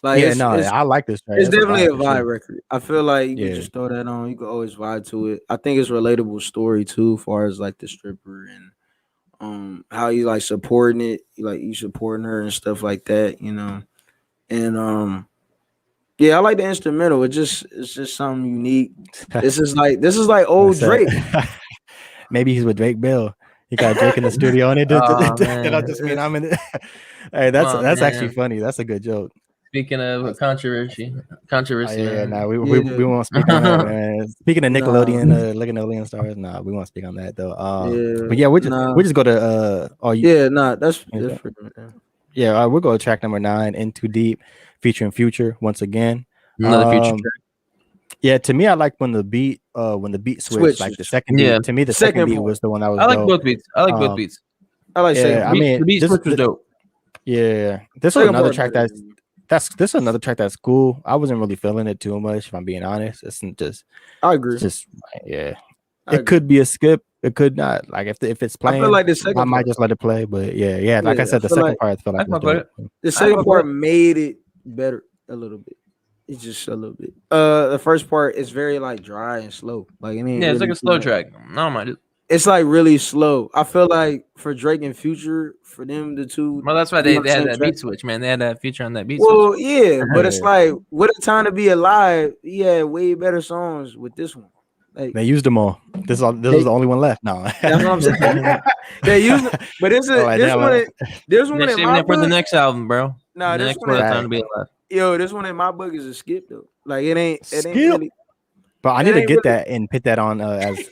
Like yeah, I like this track. it's definitely a for vibe sure. record. I feel like you Yeah. can just throw that on. You can always vibe to it. I think it's a relatable story too, as far as like the stripper and how you like supporting it, you supporting her and stuff like that, you know. And yeah, I like the instrumental. It's just something unique. This is like old Drake. Maybe he's with Drake Bell. He got Drake in the studio, and that'll just mean I'm in it. Hey, that's actually funny. That's a good joke. Speaking of controversy, Yeah, man. we won't speak on that, man. Speaking of Nickelodeon stars, we won't speak on that though. But yeah, we just go to that's different. Yeah, we'll go to track number 9, In Too Deep, featuring Future once again. Another Future track. Yeah, to me, I like when the beat switched, like the second beat. Yeah. To me, the second beat was the one that was. I like dope. both beats. I like both beats. I like second. I mean, the beat switch was dope. Yeah, this was another track this is another track that's cool. I wasn't really feeling it too much, if I'm being honest. It's just. I agree. It could be a skip. It could not. Like if it's playing, I feel like the second I might just let it play. But yeah. Like I said, the second part I feel like the second part made it better a little bit. It's just a little bit. The first part is very like dry and slow. Like it ain't it's really like a slow track. I don't mind it. It's like really slow. I feel like for Drake and Future, for them the two. Well, that's why they had that beat switch, man. They had that feature on that beat switch. Well, yeah, but it's like What a Time to Be Alive. He had way better songs with this one. Like they used them all. This was the only one left. No, that's what I'm saying. They used them, but there's one in my book for the next album, bro. No, this one Time to Be Alive. Yo, this one in my book is a skip though. Like it ain't really. But I need to get that and put that on as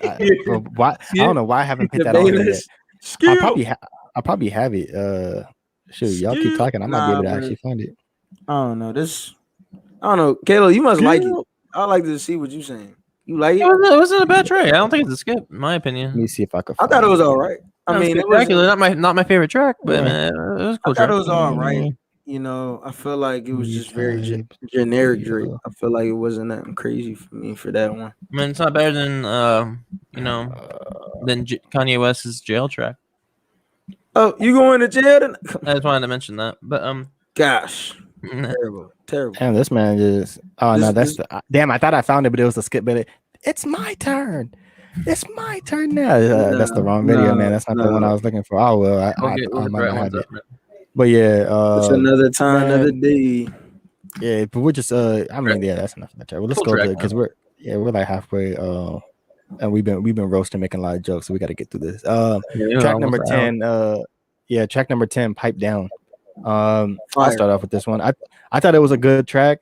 why I don't know why I haven't put that on yet. I probably have it. Shoot, y'all keep talking. I might be able to actually find it. I don't know. I don't know. Kayla, you must like it. I like to see what you're saying. You like it? It wasn't a bad track. I don't think it's a skip, in my opinion. Let me see if I could. I thought it was all right. I mean, it was not my favorite track, but man, it was a cool track. I thought it was all right. You know, I feel like it was just very generic Drake. I feel like it wasn't that crazy for me for that one. I mean, it's not better than than Kanye West's Jail track. Oh, you going to jail? I just wanted to mention that, but gosh, terrible. Damn, this man just. Oh no, damn. I thought I found it, but it was a skip. But it's my turn. It's my turn now. That's the wrong video, man. That's not the one I was looking for. Oh well, I might not have it. But yeah, it's another time, another day. Yeah, but we're just I mean, yeah, that's enough of that track. Well, let's go to because we're like halfway. And we've been roasting, making a lot of jokes, so we got to get through this. Track number 10. Track number 10, Pipe Down. I'll start off with this one. I thought it was a good track.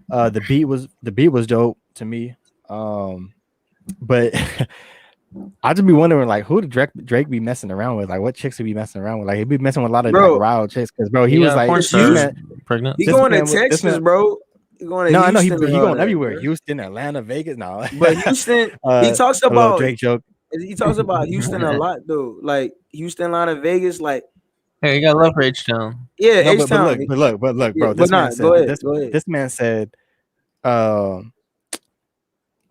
The beat was dope to me. But I just be wondering like who did Drake be messing around with? Like what chicks he be messing around with? Like he be messing with a lot of like wild chicks because bro, he was like pregnant. He going to Texas, bro. He going to I know he going everywhere. Bro. Houston, Atlanta, Vegas. No, but Houston. He talks about Drake joke. He talks about Houston a lot though. Like Houston, Atlanta, Vegas. Like hey, you got love for H-Town. Yeah, H-Town. But look, bro. This man said,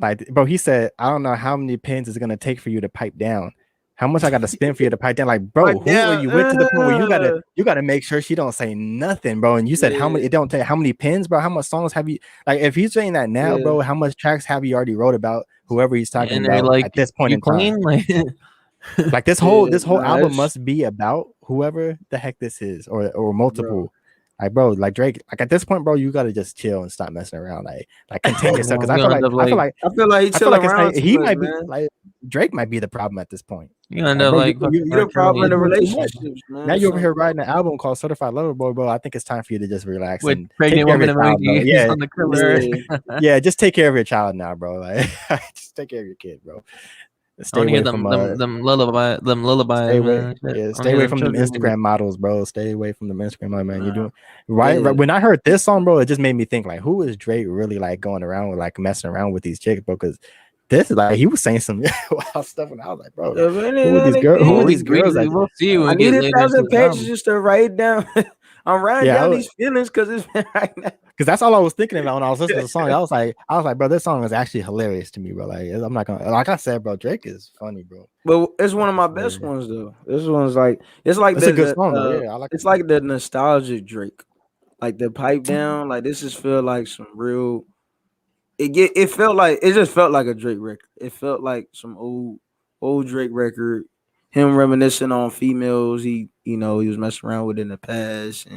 like, bro, he said, I don't know how many pins it's gonna take for you to pipe down. How much I got to spend for you to pipe down? Like, bro, who are you with to the point where you gotta make sure she don't say nothing, bro? And you said how many? It don't take how many pins, bro? How much songs have you? Like, if he's saying that now, bro, how much tracks have you already wrote about whoever he's talking about like, at this point in time? Like this whole album must be about whoever the heck this is, or multiple. Bro. Like, bro, like Drake, like at this point, bro, you gotta just chill and stop messing around, like contain yourself. Because I feel like he might be like Drake might be the problem at this point. You end up like you're the problem in the relationships, man. Now you're over here writing an album called Certified Lover Boy, bro. I think it's time for you to just relax with and pregnant woman on the cover. Yeah, just take care of your child now, bro. Like, just take care of your kid, bro. Stay away from them lullabies, stay away, man. yeah, stay away from them Instagram models, bro. Stay away from them Instagram models, man. You're doing right. When I heard this song, bro, it just made me think like, who is Drake really like going around with, like messing around with these chicks, bro? Because this is like he was saying some wild stuff, and I was like, bro, who are these girls? Who are these girls? We'll see. I need 1,000 pages just to write down. I'm writing down these feelings because it's right now. Because that's all I was thinking about when I was listening to the song. I was like, bro, this song is actually hilarious to me, bro. Like, I'm not gonna, like I said, bro, Drake is funny, bro. But it's one of my best ones, though. This one's like, it's a good song, though. Yeah, I like. It's like the nostalgic Drake, like the pipe down. Like this just feel like some real. It just felt like a Drake record. It felt like some old Drake record. Him reminiscing on females he was messing around with in the past,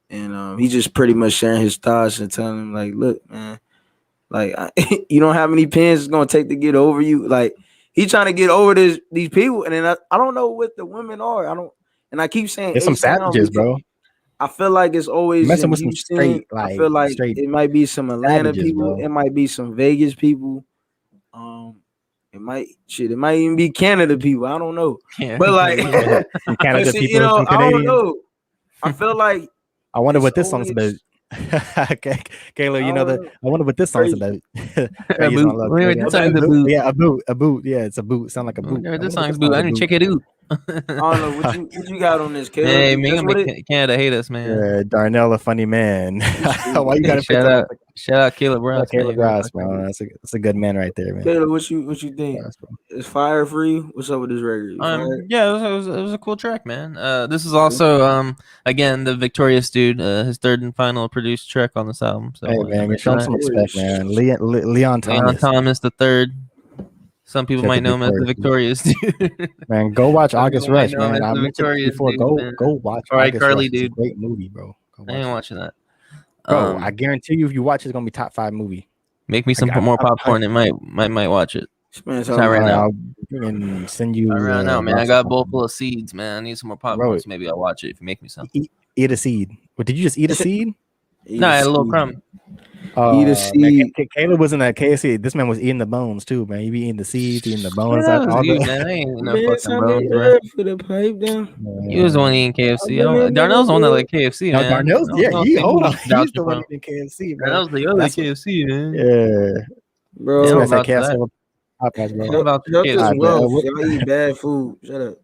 and he just pretty much sharing his thoughts and telling him like, look, man, like you don't have many pens it's gonna take to get over you. Like he trying to get over these people, and then I don't know what the women are. I keep saying there's some savages, bro. I feel like it's always messing with some straight. Like, I feel like it might be some Atlanta savages, people, bro. It might be some Vegas people. It might even be Canada people. I don't know. Yeah. But like Canada people, I don't know. I feel like I wonder what this song's about. Okay, Kayla, I wonder what this song's about. A boot. Yeah, a boot. Yeah, it's a boot. Sound like a boot. This song's boot. I didn't check it out. I don't know what you got on this, Caleb. Hey, man, Canada hate us, man. Yeah, Darnell, a funny man. Why you gotta shout out Caleb Ross? Caleb Ross, bro. That's a good man right there, man. Caleb, what you think? It's fire for you? What's up with this record? Yeah, it was a cool track, man. This is also again the Victorious dude, his third and final produced track on this album. So hey man, show him some respect, man. Leon Thomas the third. Some people might know him as the Victorious dude. Man, go watch August Rush, man. I mentioned before. Go watch August Rush. Dude. It's a great movie, bro. I ain't watching that. Bro, I guarantee you, if you watch it, it's gonna be top 5 movie. Make me some more popcorn. It might watch it. Right now. And send you. Right now, man. I got a bowl full of seeds, man. I need some more popcorn. So maybe I'll watch it if you make me some. Eat a seed. What did you just eat a seed? No, I had a little crumb. Eat a seed. Caleb was in that KFC. This man was eating the bones too, man. He be eating the seeds, eating the bones. Man, I ain't no fucking bones, bro. For the pipe down. He was the one eating KFC. Darnell's the one that like KFC, man. Darnell's, yeah, he's the one eating KFC, man. Darnell's the other KFC, man. Yeah, bro. Yeah, about KFC. Y'all eat bad food. Shut up.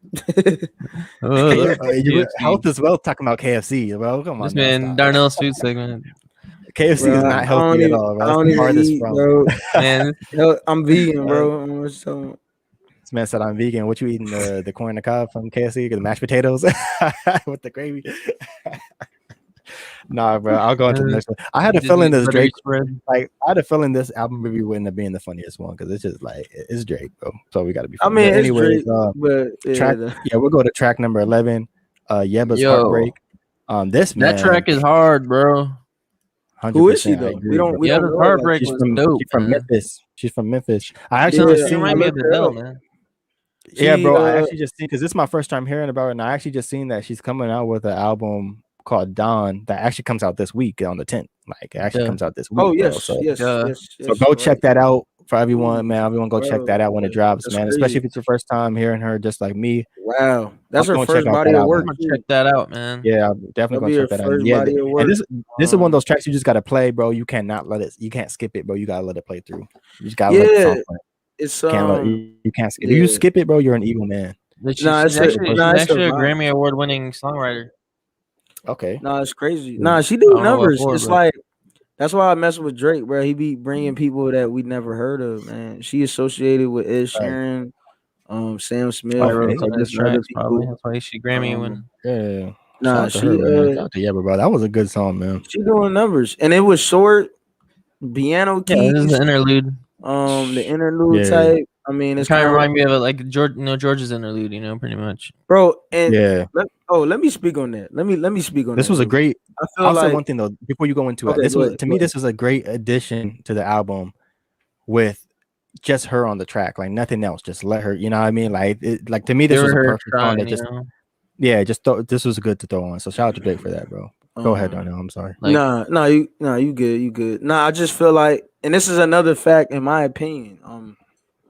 Health as well. Talking about KFC, bro. Come on, this man. Darnell's food segment. KFC is not healthy at all, bro. I don't even eat, bro. Man, I'm vegan, bro. This man said I'm vegan. What you eating? The corn on the cob from KFC? The mashed potatoes with the gravy. Nah, bro. I'll go into the next one. I had a feeling this Drake, I had a feeling this album review wouldn't have been the funniest one because it's just like it's Drake, bro. So we got to be. Funny. I mean, anyways, we'll go to track number 11. Yeba's Heartbreak. This man, that track is hard, bro. Who is she though? We don't. Heartbreak was dope. She's from Memphis. She's from Memphis. I actually just seen man. Yeah, bro. I actually just seen because this is my first time hearing about her, and I actually just seen that she's coming out with an album called Dawn that actually comes out this week on the 10th. Like it actually comes out this week. Oh yes, bro. yes. So go check that out for everyone, man. Everyone go check that out when it drops, man. Crazy. Especially if it's your first time hearing her, just like me. Wow, that's her first body of work. Check that out, man. Yeah, I'm definitely gonna check that out. Yeah, and this is one of those tracks you just gotta play, bro. You cannot let it. You can't skip it, bro. You gotta let it play through. You just gotta let the song play. It's you can't skip. If you skip it, bro, you're an evil man. She's actually a Grammy award-winning songwriter. Okay. It's crazy. She do numbers. It's like that's why I mess with Drake, bro. He be bringing people that we never heard of, man. She associated with Ed Sheeran, Sam Smith. That's why she Grammy win. Yeah. Bro, that was a good song, man. She doing numbers, and it was short, piano keys. Yeah, this is the interlude. The interlude type. I mean, it's kind of remind me of it, like George's interlude, pretty much, bro. And let me speak on that. Let me speak on. This was a great. I'll say one thing though before you go into it. This was a great addition to the album, with just her on the track, like nothing else. Just let her. You know what I mean? Like to me, this was a perfect song. This was good to throw on. So shout out to Drake for that, bro. Go ahead, Darnell. I'm sorry. You good. You good. I just feel like, and this is another fact, in my opinion.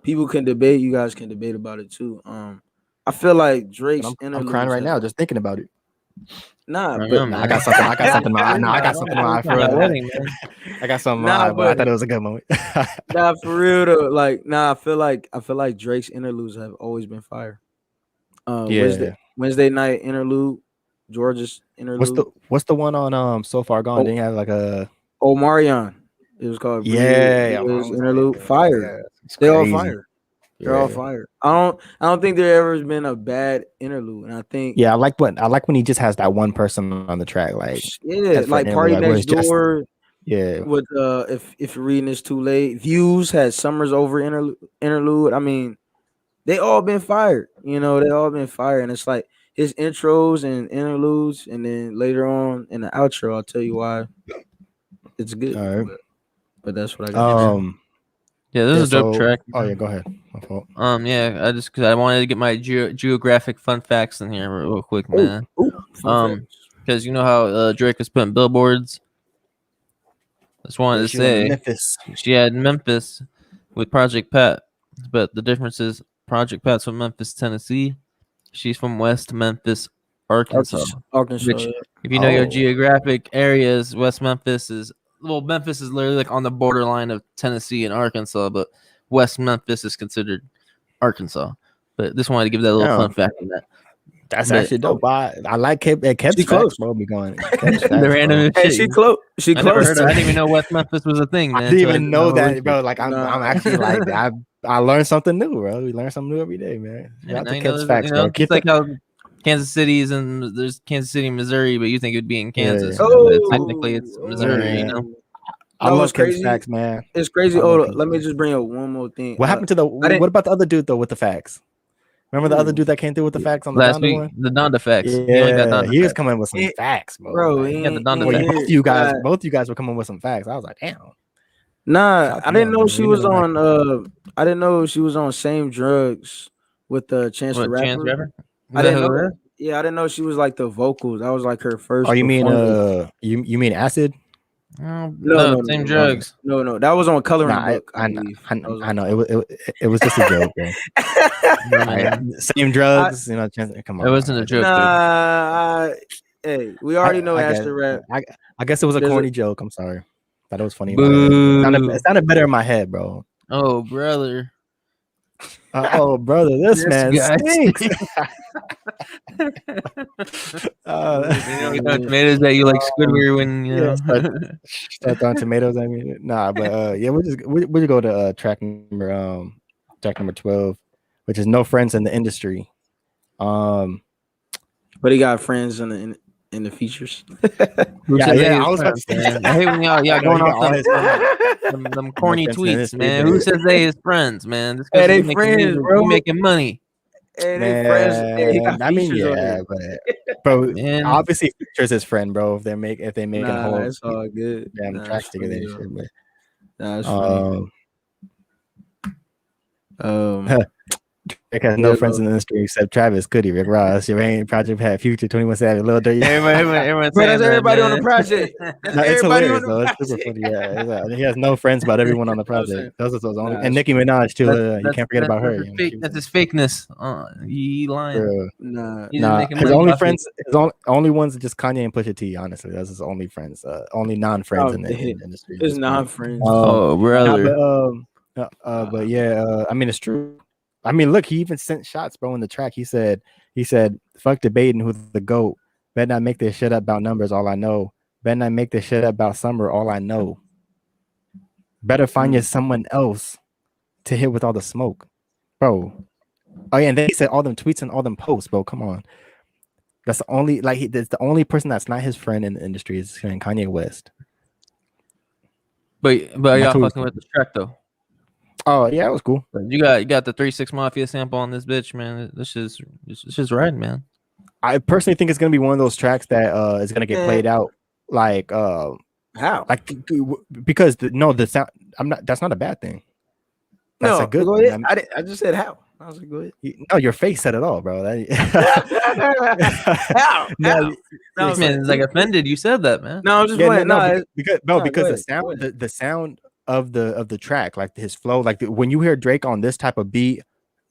people can debate. You guys can debate about it too. I feel like And Drake's I'm crying right now just thinking about it. Nah, I but know, Nah, man. I got something. I got something. I got something in mind for That real. wedding, man. I got something in Nah, mind, but I but thought it was a good moment. nah, for real though. Like, nah, I feel like Drake's interludes have always been fire. Yeah. Wednesday night interlude, George's interlude. What's the one on So Far Gone? Oh, Didn't you have like a Omarion. It was called yeah, Bree's yeah, interlude. yeah, Fire. it's They all crazy. fire. They're all Yeah. fire. I don't think there ever has been a bad interlude. And I think Yeah, I like when he just has that one person on the track, like yeah, for like an Party interlude, like where Next it's just Door yeah. with if you're reading this too late. Views had Summers Over interlude. I mean, they all been fired. You know, they all been fired. And it's like his intros and interludes, and then later on in the outro, I'll tell you why it's good. All right. But that's what I got. Yeah, this is a dope track. Oh yeah, go ahead. My fault. Yeah, because I wanted to get my geographic fun facts in here real quick, man. Because you know how Drake was putting billboards. Just wanted to say Memphis. she had Memphis with Project Pat, but the difference is Project Pat's from Memphis, Tennessee. She's from West Memphis, Arkansas. Which, if you know your geographic areas, West Memphis is Memphis is literally like on the borderline of Tennessee and Arkansas, but West Memphis is considered Arkansas. But just wanted to give that little fun fact on that. That's actually dope. I like Kev's facts, bro. Be going. The random Hey, shit. she close. She close. I didn't even know West Memphis was a thing, man. I didn't even know that, bro. Like I'm actually like I learned something new, bro. We learn something new every day, man. Shout out to Kev's facts, bro. It's like how Kansas City's and there's Kansas City, Missouri, but you think it'd be in Kansas. Yeah. But technically, it's Missouri. You know. I love Kev's facts, man. It's crazy. Hold on, let me just bring up one more thing. What happened to what about the other dude though with the facts? Remember the other dude that came through with the facts on the last Donda week? one? The Donda facts. Yeah, he was coming with some facts, bro. Yeah, the Donda facts. Both of you guys were coming with some facts. I was like, damn. Nah, I didn't know she was on. I didn't know she was on same drugs with Chance the Rapper. Chance Rapper? I didn't know that. Yeah, I didn't know she was like the vocals. That was like her first. Oh, you mean you mean acid? No, same drugs. No, that was on Coloring Book. I know it was just a joke, man. Same drugs, you know. Come on, it wasn't a joke. Hey, we already know Astro Rap. I guess it was a corny joke. I'm sorry. Thought it was funny. It sounded better in my head, bro. Oh, brother. Oh, brother, this man stinks. Tomatoes that you like Squidward when you know. Start throwing tomatoes. I mean, nah, but yeah, we'll go to track number 12, which is No Friends in the Industry. But he got friends in the features. I was about to say. I hate when y'all going off them corny tweets, man. Who says they is friends, man? This hey, they friends, bro. Making money. Hey, they friends. Hey, I mean, yeah, but bro, obviously features his friend, bro. If they make a whole, it's all good. Damn tracks together and shit, but that's funny. Drake has no friends in the industry except Travis, Goody, Rick Ross, Jermaine, Project Pat, Future, 21 Savage, Lil Durk. Everybody on the project. Everybody on the project. Yeah, he has no friends about everyone on the project. Those are those only, and Nicki Minaj too. You can't forget about her. That's his fakeness. He lying. Nah. His only friends, only ones are just Kanye and Pusha T. Honestly, that's his only friends. Only non-friends in the industry. His non-friends. Oh, brother. But yeah, I mean it's true. I mean, look, he even sent shots, bro, in the track. He said, fuck debating who's the GOAT. Better not make this shit up about numbers, all I know. Better not make this shit up about summer, all I know. Better find you someone else to hit with all the smoke. Bro. Oh, yeah, and then he said all them tweets and all them posts, bro. Come on. That's the only, that's the only person that's not his friend in the industry is Kanye West. But y'all fucking with the track, though. Oh yeah, it was cool. You got the 3-6 Mafia sample on this bitch, man. This is right, man. I personally think it's gonna be one of those tracks that is gonna get played out like how? Like because the sound. That's not a bad thing. That's a good. Go ahead. I just said how. I was like, go ahead. No, your face said it all, bro. How? This man is like offended. You said that, man. No, I'm just playing. Because the sound of the track, like his flow. Like when you hear Drake on this type of beat,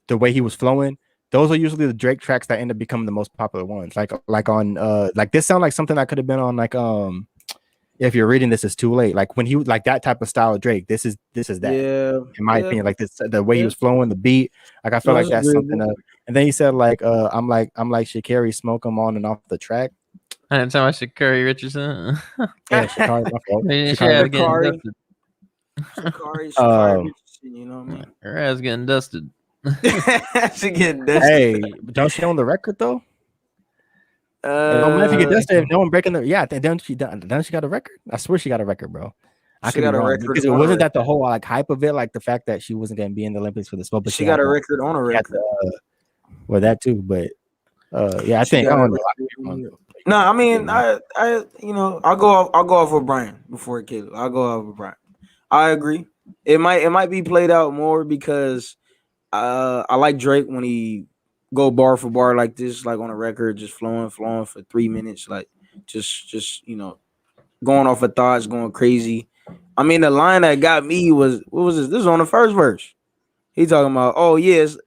the way he was flowing, those are usually the Drake tracks that end up becoming the most popular ones. Like on like this sound like something that could have been on like if you're reading this, it's too late. Like when he like that type of style of Drake, this is that. Yeah, in my opinion, like this the way he was flowing, the beat. Like I feel like that's something. And then he said like I'm like Sha'Carri, smoke him on and off the track. I didn't tell my Sha'Carri Richardson. Yeah, Sha'Carri, my fault. Sha'Carri Richardson, you know what I mean? Her ass getting dusted. She getting dusted. Hey, don't she own the record though? Don't mind if you get dusted. If no one breaking the don't she got a record? I swear she got a record, bro. I could got a record because it wasn't that the whole like hype of it, like the fact that she wasn't going to be in the Olympics for the sport. But she got a record on a record. Well, that too, but yeah, I think I don't know. No, I mean, I you know, I'll go off with Brian before Caleb. I'll go off with Brian. I agree. It might be played out more because I like Drake when he go bar for bar like this, like on a record, just flowing for 3 minutes, like just you know, going off of thoughts, going crazy. I mean, the line that got me was what was this? This was on the first verse. He talking about, oh yes.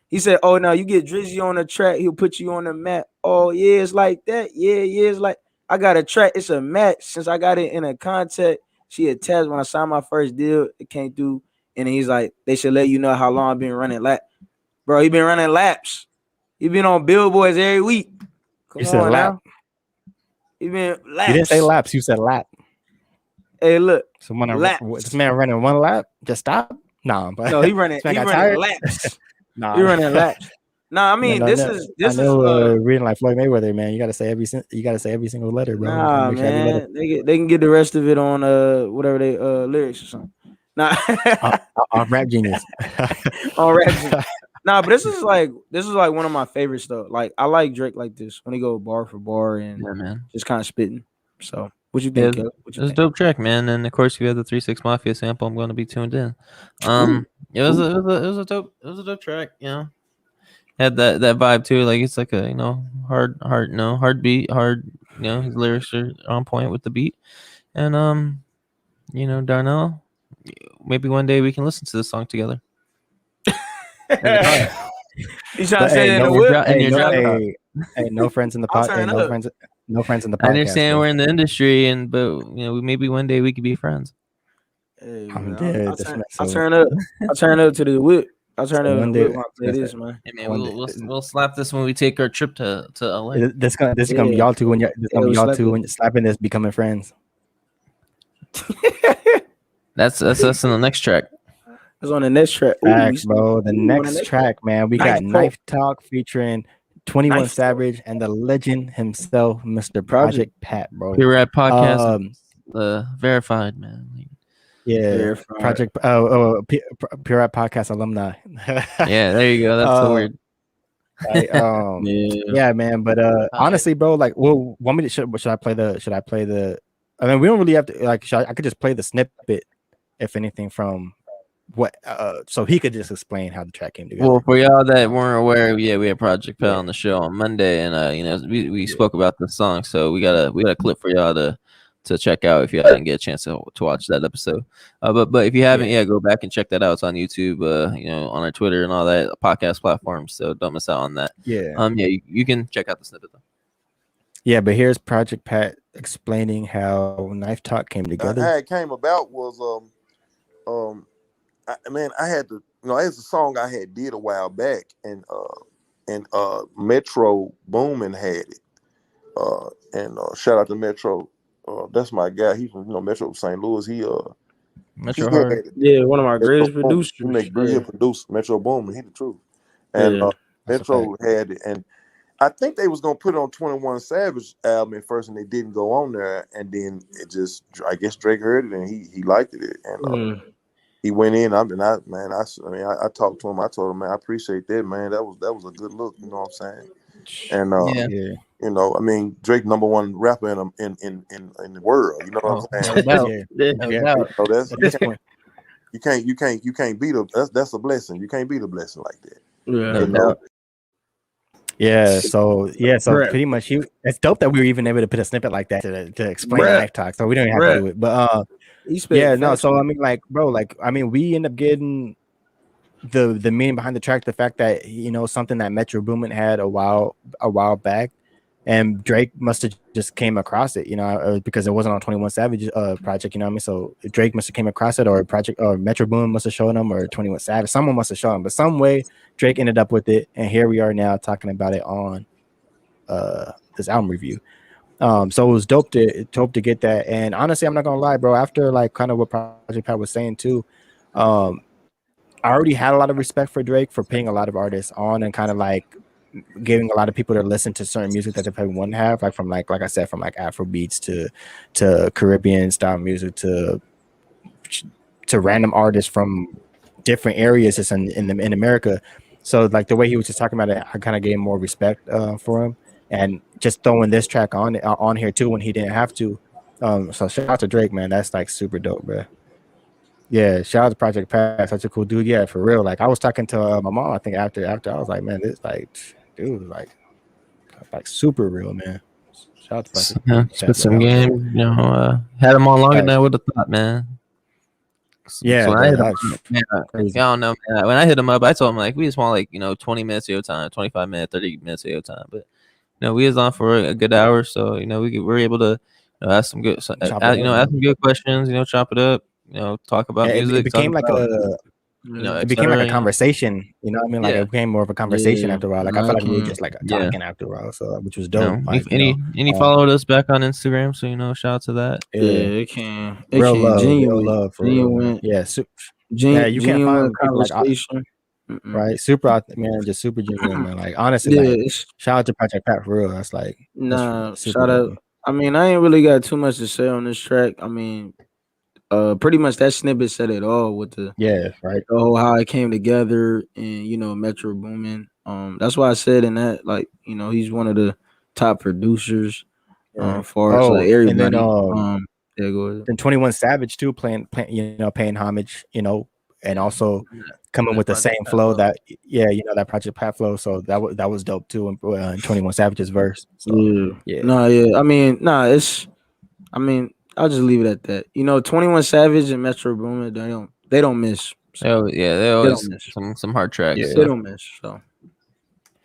He said, oh, now you get Drizzy on the track, he'll put you on the map. Oh, yeah, it's like that. Yeah, it's like I got a track. It's a match. Since I got it in a contract, she attached when I signed my first deal, it came through. And he's like, they should let you know how long I've been running laps. Bro, he been running laps. He been on billboards every week. You said lap. He been laps. You didn't say laps, you said lap. Hey, look. So this man running one lap, just stop? No, but no, he running laps. Nah, he running laps. Nah, I mean, this is reading like Floyd Mayweather, man. You gotta say every single letter, bro. Nah, man, they can get the rest of it on whatever they lyrics or something. Nah, on Rap Genius. On Rap Genius. Nah, but this is like one of my favorite stuff. Like I like Drake like this when he go bar for bar and just kind of spitting. So what you think? It's a dope track, man. And of course, you have the 3-6 Mafia sample. I'm going to be tuned in. It was a dope track. You know, had that vibe too. Like it's like a hard beat, hard. You know, his lyrics are on point with the beat. And you know, Darnell, maybe one day we can listen to this song together. He's trying to say in the whip. Hey, no friends in the pot. Hey, no friends in the podcast. I understand we're in the industry, but you know, maybe one day we could be friends. Hey, I'll turn up to the whip. I'll turn up to the whip. Play this, man. Hey, man, we'll slap this when we take our trip to LA. This is gonna be y'all two when you're slapping this, becoming friends. That's us in the next track. It's on the next track. Facts, bro. The next track, man. We got Knife Talk featuring 21 Savage and the legend himself, Mr. Project Pat, bro. Pure Rap Podcast, verified, man. Yeah, verified. Project Pure Rap Podcast alumni. Yeah, there you go. That's the word. Yeah, man. But honestly, bro, like, well, want me to should I play the? I mean, we don't really have to like. I could just play the snippet, if anything, from what so he could just explain how the track came together. Well, for y'all that weren't aware, we had Project Pal on the show on Monday, and you know, we spoke about the song, so we got a clip for y'all to check out if you didn't get a chance to watch that episode. But if you haven't, go back and check that out. It's on YouTube, you know, on our Twitter and all that podcast platforms, so don't miss out on that. You can check out the snippet though. Yeah, but here's Project Pat explaining how Knife Talk came together. How it came about was I had to, you know, it's a song I had did a while back, and Metro Boomin had it, and shout out to Metro. That's my guy. He's from Metro St. Louis. Metro Hard. One of our greatest producers. He make great producer. Metro Boomin. He the truth. And Metro had it, and I think they was gonna put it on 21 Savage album at first, and they didn't go on there. And then it just, I guess Drake heard it and he liked it, and he went in. I talked to him. I told him, man, I appreciate that, man. That was a good look. You know what I'm saying? And you know, I mean, Drake #1 rapper in the world. You know what I'm saying? You can't beat a. That's a blessing. You can't beat a blessing like that. Yeah. So Bruh. pretty much it's dope that we were even able to put a snippet like that to explain Bruh. Knife Talk. So we don't even have to do it. But so I mean, like, bro, like, I mean, we end up getting the meaning behind the track, the fact that, you know, something that Metro Boomin had a while back, and Drake must have just came across it, you know, because it wasn't on 21 Savage project, you know what I mean? So Drake must have came across it, or project, or Metro Boomin must have shown him, or 21 Savage, someone must have shown him, but some way Drake ended up with it, and here we are now talking about it on this album review. So it was dope to get that. And honestly, I'm not gonna lie, bro, after like kind of what Project Pat was saying too, I already had a lot of respect for Drake for putting a lot of artists on and kind of like giving a lot of people to listen to certain music that they probably wouldn't have, like from like I said, from like Afro beats to Caribbean style music to random artists from different areas just in America. So like the way he was just talking about it, I kind of gave more respect for him, and just throwing this track on here too when he didn't have to. So shout out to Drake, man. That's like super dope, bro. Yeah, shout out to Project Pat, such a cool dude. Yeah, for real. Like I was talking to my mom, I think after I was like, man, this like, dude, like super real, man. Shout out to Project Pat. Spit some game, you know, had him on longer than I would have thought, man. Yeah, so I don't know, man. When I hit him up, I told him like we just want like, you know, 20 minutes of your time, 25 minutes, 30 minutes of your time. But you know, we was on for a good hour, so you know, we were able to ask some good questions, you know, chop it up. You know, talk about music. It became like it became like a conversation. You know what I mean? Like it became more of a conversation after a while. Like I felt like we were just like talking after a while, so which was dope. You know, and he followed us back on Instagram, so you know, shout out to that. It can real genuine love for genuine. Yeah, you can't find conversation. Right, super out, man, just super genuine, man. Like honestly, like, shout out to Project Pat for real. That's like shout out. I mean, I ain't really got too much to say on this track. I mean, pretty much that snippet said it all with the right, the whole how it came together, and you know, Metro Boomin. That's why I said in that, like, you know, he's one of the top producers for like everybody. And then go ahead. Then 21 Savage too, paying homage, you know, and also coming with the same flow that that Project Pat flow. So that was dope too in 21 Savage's verse. So, I mean, I'll just leave it at that. You know, 21 Savage and Metro Boomin, they don't miss. So. They always some hard tracks. Yeah, they don't miss. So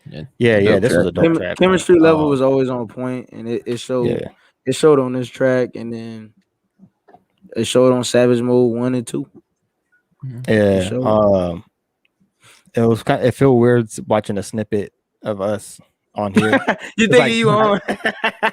this was a dope track. Chemistry level was always on point, and it showed. Yeah. It showed on this track, and then it showed on Savage Mode 1 and 2. Yeah. It felt weird watching a snippet of us on here. You think you on?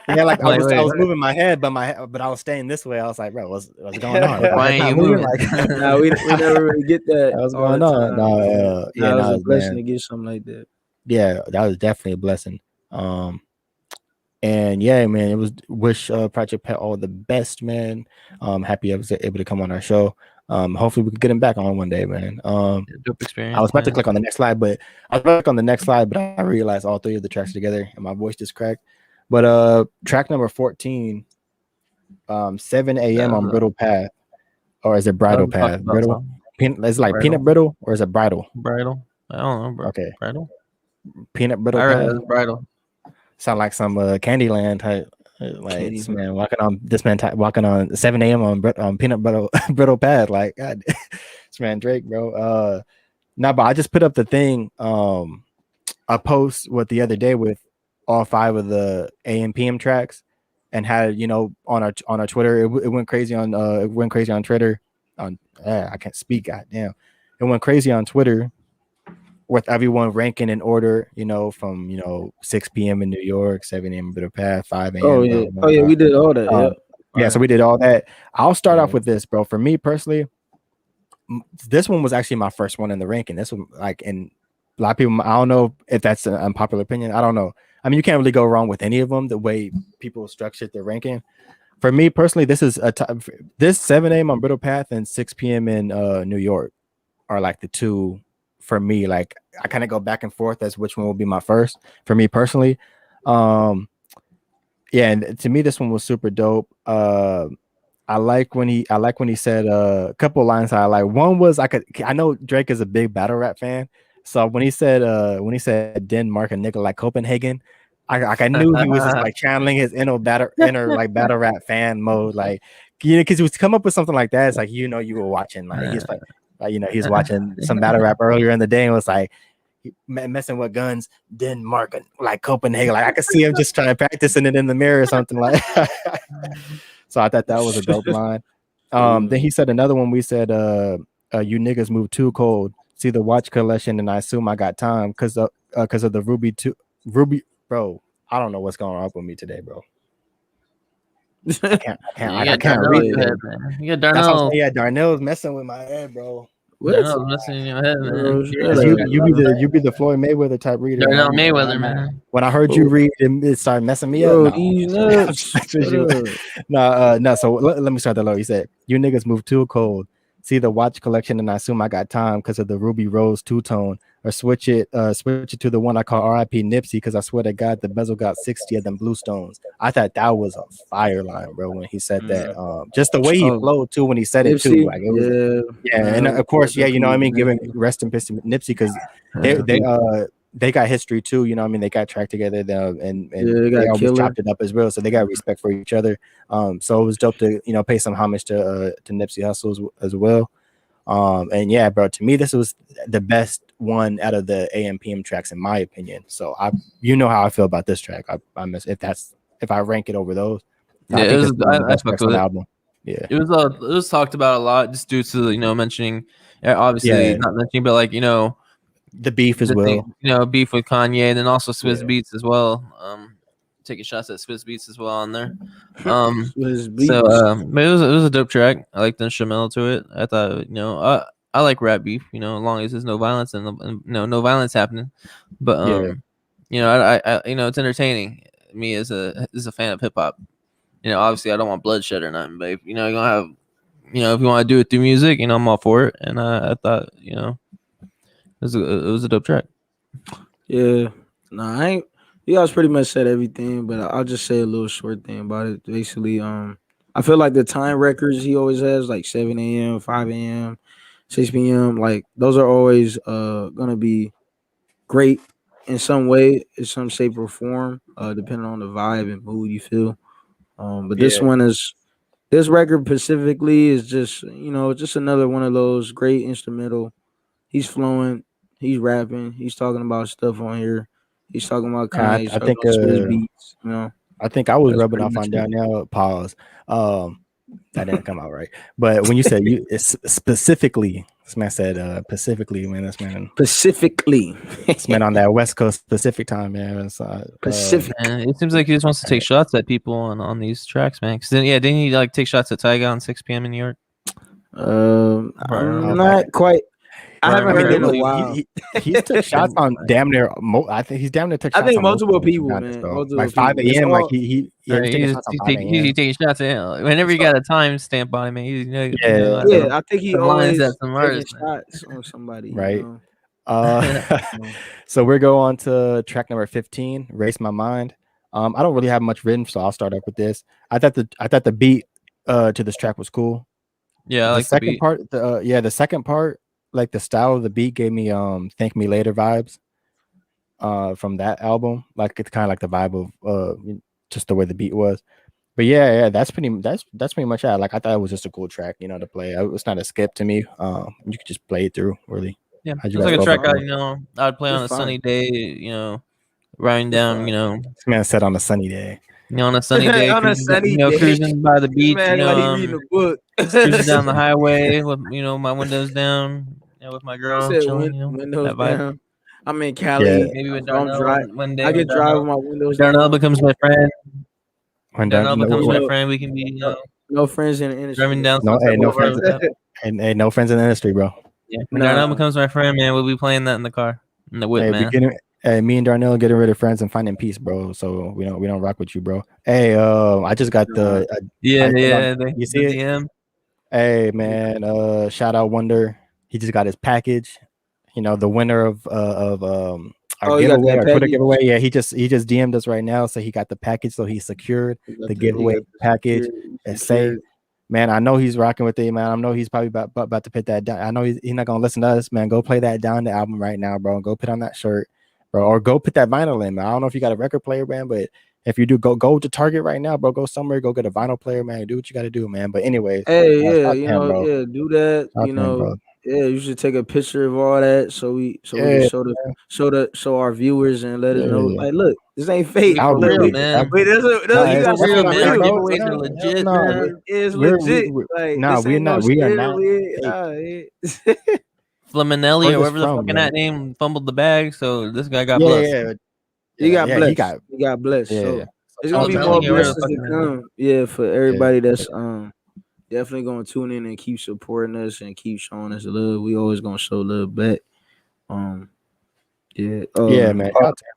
Yeah, like I was moving my head, but I was staying this way. I was like, bro, what's going on? Why ain't you moving? Like, no, we never really get that. What's going on? No, it was a blessing to get something like that. Yeah, that was definitely a blessing. And yeah, man, it was wish Project Pat all the best, man. Happy I was able to come on our show. Hopefully we can get him back on one day, man. Dope experience. I was about to click on the next slide, but I realized all three of the tracks together and my voice just cracked. But track number 14, 7 a.m. on Brittle Path, or is it Bridle Path? Brittle? It's like peanut brittle, or is it bridle? Bridle. I don't know, bro. Okay. Bridle. Peanut brittle. I read it bridle. Sound like some Candyland type. Like this man walking on 7 a.m. on peanut brittle pad. Like God, this man Drake, bro. But I just put up the thing. A post the other day with all 5 of the AM PM tracks, and had on our Twitter. It went crazy on Twitter. I can't speak. God damn, it went crazy on Twitter with everyone ranking in order, from 6 p.m. in New York, 7 a.m. Bit of Path, 5 a.m. Oh yeah, we did all that. So we did all that. I'll start off with this, bro. For me personally, this one was actually my first one in the ranking. This one, like, and a lot of people, I don't know if that's an unpopular opinion. I don't know. I mean, you can't really go wrong with any of them. The way people structured their ranking. For me personally, this is this 7 a.m. on Brittle Path and 6 p.m. in New York are like the two. For me, like I kind of go back and forth as which one will be my first for me personally. And to me this one was super dope. I like when he said a couple of lines I like. One was I know Drake is a big battle rap fan, So when he said Denmark and nigga like Copenhagen, I knew he was just like channeling his inner like battle rap fan mode, like because he was come up with something like that. It's like you were watching like he's like he's watching some battle rap earlier in the day and was like messing with guns, Denmark and like Copenhagen. Like I could see him just trying to practicing it in the mirror or something like. So I thought that was a dope line. Then he said another one. We said, "You niggas move too cold. See the watch collection, and I assume I got time because of the Ruby, bro. I don't know what's going on with me today, bro. I can't read it. You got Darnell. Yeah, Darnell's messing with my head, bro. Darnell's messing in your head, man. You be the Floyd Mayweather type reader. Darnell Mayweather, man. When I heard you read, it started messing me up. No. So let me start that low. He said, "You niggas move too cold. See the watch collection, and I assume I got time because of the Ruby Rose two-tone. Or switch it to the one I call R.I.P. Nipsey because I swear to God the bezel got 60 of them blue stones." I thought that was a fire line, bro, when he said that. Just the way he flowed too when he said it too. Like it was, and of course, you know what I mean. Giving rest in peace to Nipsey because they got history too. You know what I mean. They got tracked together and they always chopped it up as well. So they got respect for each other. So it was dope to pay some homage to Nipsey Hussle as well. And yeah, bro, to me this was the best one out of the AM/PM tracks in my opinion. So how I feel about this track. I miss if I rank it over those. Yeah, it was the best track on the album. Yeah, it was talked about a lot just due to mentioning obviously not mentioning, but like the beef as well. Beef with Kanye, and then also Swiss Beats as well. Taking shots at Swiss Beats as well on there. But it was a dope track. I liked the instrumental to it. I thought I like rap beef. As long as there's no violence and no violence happening. But I it's entertaining. Me as a fan of hip hop. Obviously I don't want bloodshed or nothing, but if you're gonna have if you want to do it through music, I'm all for it. And I thought it was a dope track. Yeah, I ain't. You guys pretty much said everything, but I'll just say a little short thing about it. Basically, I feel like the time records he always has, like 7 a.m., 5 a.m., 6 p.m., like those are always gonna be great in some way, in some shape or form, depending on the vibe and mood you feel. But this record specifically is just just another one of those great instrumental. He's flowing, he's rapping, he's talking about stuff on here. He's talking about Kanye. I think beats, I think I was rubbing off on Darnell. Pause. That didn't come out right. But when you said it's specifically, this man said specifically, man. This man specifically. This man on that West Coast Pacific time, man. Pacific. It seems like he just wants to take shots at people on these tracks, man. Because didn't he like take shots at Tyga on 6 p.m. in New York? I'm not quite. I haven't heard it in a while. He took shots on damn near. I think he's damn near took shots. I think on multiple people, man. Like 5 a.m. Like he's taking shots at him. Whenever you got a time stamp on him, man. I think he always taking shots on somebody. Right. So we're going on to track number 15, "Race My Mind." I don't really have much written, so I'll start up with this. I thought the beat to this track was cool. Yeah, I like the beat. Part. The second part. Like the style of the beat gave me "Thank Me Later" vibes from that album. Like it's kind of like the vibe of just the way the beat was. But yeah, that's pretty much it. Like I thought it was just a cool track, to play. It's not a skip to me. You could just play it through, really. Yeah, it's like a track I'd play on a sunny day. Riding down. This man said on a sunny day. On a sunny day, cruising by the beach, reading a book, cruising down the highway with my windows down, with my girl chilling, windows down. I'm in Cali. Maybe with Darnell one day. I could drive with my windows down. Darnell becomes my friend. When Darnell becomes my friend, we can be no friends in the industry. Driving down. No friends. And no friends in the industry, bro. Yeah, when Darnell becomes my friend, man, we'll be playing that in the car, in the whip, man. Me and Darnell getting rid of friends and finding peace, bro. So we don't rock with you, bro. Hey, I just got the you see it? DM. Hey, man, shout out Wonder. He just got his package. The winner of our giveaway, our Twitter giveaway. Yeah, he just DM'd us right now, so he got the package, so he secured the giveaway package. It's safe. man, I know he's rocking with it, man. I know he's probably about to put that down. I know he's not gonna listen to us, man. Go play that down the album right now, bro. And go put on that shirt, bro, or go put that vinyl in, man. I don't know if you got a record player, man, but if you do, go to Target right now, bro. Go somewhere, go get a vinyl player, man. Do what you got to do, man. But anyways, Hey, yeah, stop him, bro. yeah, do that. Stop him, bro. Yeah, you should take a picture of all that so we Yeah, can show our viewers and let us know. yeah. Like, look, this ain't fake. For Look, real, man. wait, you got For real, something man. Our real. giveaways are legit, man. It's legit. Like, nah, this ain't no we are scam. not. Flaminelli or Where's whatever this the from, fucking man? that name fumbled the bag, so this guy got Yeah, blessed. He got blessed. He got blessed. yeah. So it's I gonna was be telling more you, where the blessings to fucking come. Yeah, for everybody that's definitely gonna tune in and keep supporting us and keep showing us love. We always gonna show love back. Yeah. Yeah, man. Shout out to him,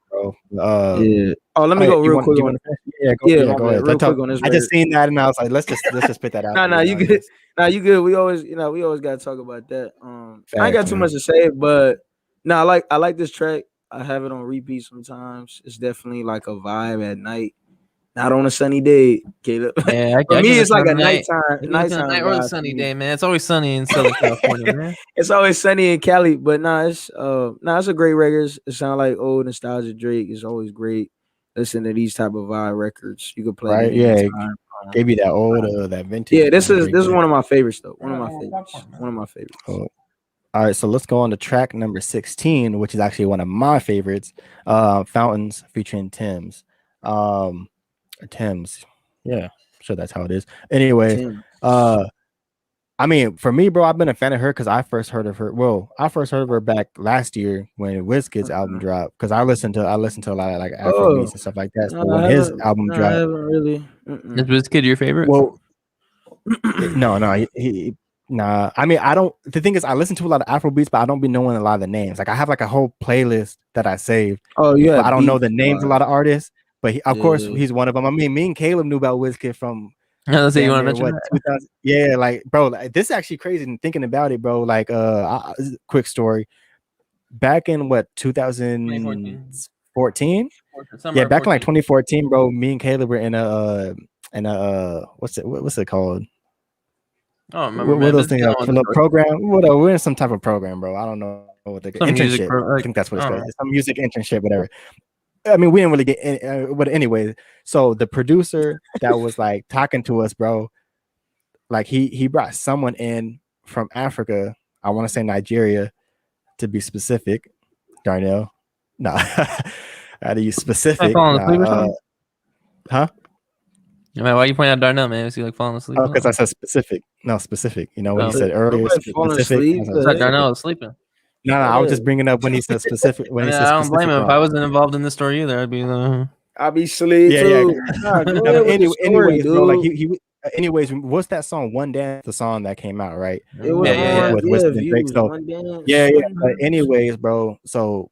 bro. Yeah. Oh, let me go real quick on. Yeah, go ahead. Real quick on this. I just seen that and I was like, let's just put that out. Nah, you good. Nah, you good. We always gotta talk about that. I ain't got too much to say, but I like this track. I have it on repeat sometimes. It's definitely like a vibe at night. Not on a sunny day, Caleb. Yeah, for me, it's like a nighttime night or a sunny day, man. It's always sunny in Southern California, man. It's always sunny in Cali, but it's a great record. It sounds like old nostalgia Drake. It's always great. Listen to these type of vibe records. You can play right, it anytime. Gave you that old that vintage. Yeah, this is one of my favorites though. One of my favorites. Oh. All right, so let's go on to track number 16, which is actually one of my favorites. Fountains featuring Tim's. Tim's. Yeah, sure that's how it is. Anyway, I mean, for me, bro, I've been a fan of her because I first heard of her. Well, I first heard of her back last year when Wizkid's album dropped. Because I listened to a lot of like Afro beats and stuff like that. So when his album dropped, I haven't really. Is Wizkid your favorite? Well, no, he nah. I mean, I don't. The thing is, I listen to a lot of Afro beats, but I don't be knowing a lot of the names. Like I have like a whole playlist that I saved. Oh yeah, but I don't know the names of a lot of artists. But of course, he's one of them. I mean, me and Caleb knew about Wizkid from. Let's say you want to mention that? 2000, yeah, like bro, like, this is actually crazy. And thinking about it, bro, like quick story. Back in 2014? Yeah, back in like 2014, bro. Me and Caleb were in a what's it called? I don't remember. What those things? Program? Whatever. We're in some type of program, bro. I don't know what they internship. I think that's what it's called. Some music internship, whatever. I mean, we didn't really get in, but anyway, so the producer that was like talking to us, bro, like he brought someone in from Africa. I want to say Nigeria to be specific. Darnell, no, how do you specific? Huh? Man, why you pointing out Darnell, man? Is he like falling asleep? Oh, because I said specific. No, specific. You know what you said earlier. Specific. Darnell is sleeping. No, I was just bringing up when he said specific. When he said I don't blame him. If I wasn't involved in this story either, I'd be. I'd be sleep. Yeah. Anyways, bro, like he. Anyways, what's that song? One Dance, the song that came out, right? It was with Drake. So, yeah. But anyways, bro. So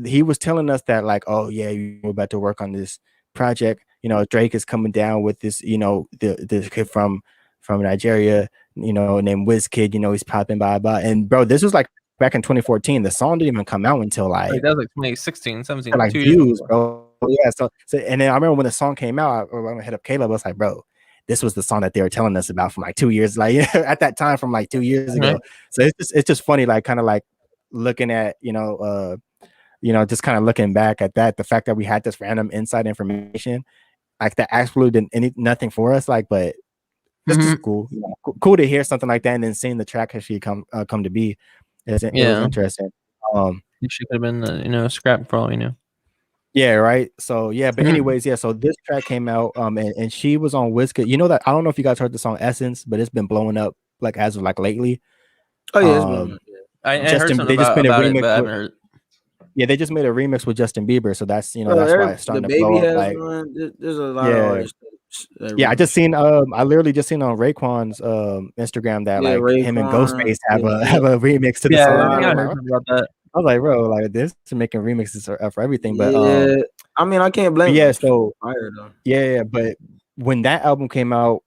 he was telling us that, like, oh yeah, we're about to work on this project. You know, Drake is coming down with this. You know, this kid from Nigeria. You know, named Wizkid. You know, he's popping by. And bro, this was like. Back in 2014, the song didn't even come out until like that was like 2016, 17, like 2 views, bro. Yeah, so and then I remember when the song came out, I went hit up Caleb. I was like, bro, this was the song that they were telling us about from like 2 years, like at that time from like 2 years ago. So it's just funny, like kind of like looking at just kind of looking back at that, the fact that we had this random inside information, like that absolutely didn't nothing for us, like, but it's just cool, cool to hear something like that, and then seeing the track actually come to be. It was interesting. You should have been, scrapped for all you know. Yeah, right. So yeah, but anyways, yeah. So this track came out, and she was on Wizkid. You know that I don't know if you guys heard the song Essence, but it's been blowing up like as of like lately. Oh yeah, it's blowing up. I heard something about it, but I haven't heard. Yeah, they just made a remix with Justin Bieber, so that's that's why it's starting to blow up. Like, there's a lot of artists. Yeah, I just seen I literally just seen on Raekwon's Instagram that like Raekwon, him and Ghostface have a remix to the song. I heard about that. I was like, bro, like this is making remixes for everything. But I mean, I can't blame. Yeah, so but when that album came out,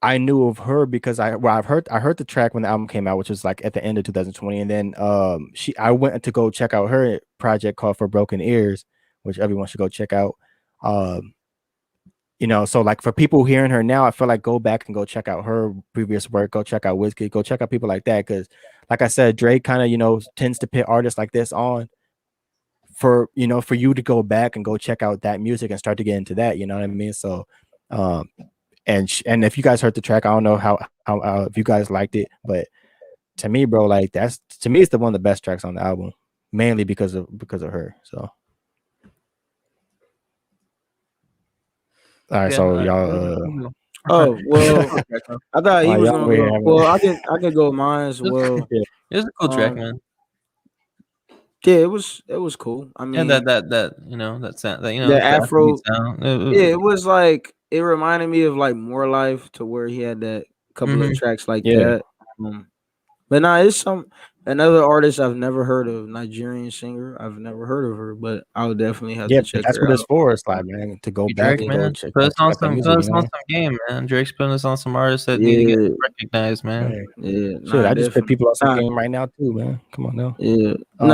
I knew of her because I heard the track when the album came out, which was like at the end of 2020, and then I went to go check out her project called For Broken Ears, which everyone should go check out. you know, so like for people hearing her now, I feel like go back and go check out her previous work, go check out Wizkid, go check out people like that, because like I said, Drake kind of, you know, tends to put artists like this on for, you know, for you to go back and go check out that music and start to get into that, you know what I mean? So and if you guys heard the track, I don't know how if you guys liked it, but to me, bro, like it's the one of the best tracks on the album, mainly because of her. So all right, so y'all oh well, I thought he was gonna go. Well, I can go mine as well. It was a cool track, man. Yeah, it was cool. I mean, that you know, that sound, that, you know, the Afro sound. It was like, it reminded me of like More Life, to where he had that couple of tracks like that. But nah, it's another artist I've never heard of, Nigerian singer. I've never heard of her, but I would definitely have to check. That's her what out. it's for. It's like, man, to go back Drake, and man. Put us on some game, man. Drake's putting us on some artists that need to get recognized, man. Yeah, shit, I just put people on some game right now too, man. Come on now. Yeah,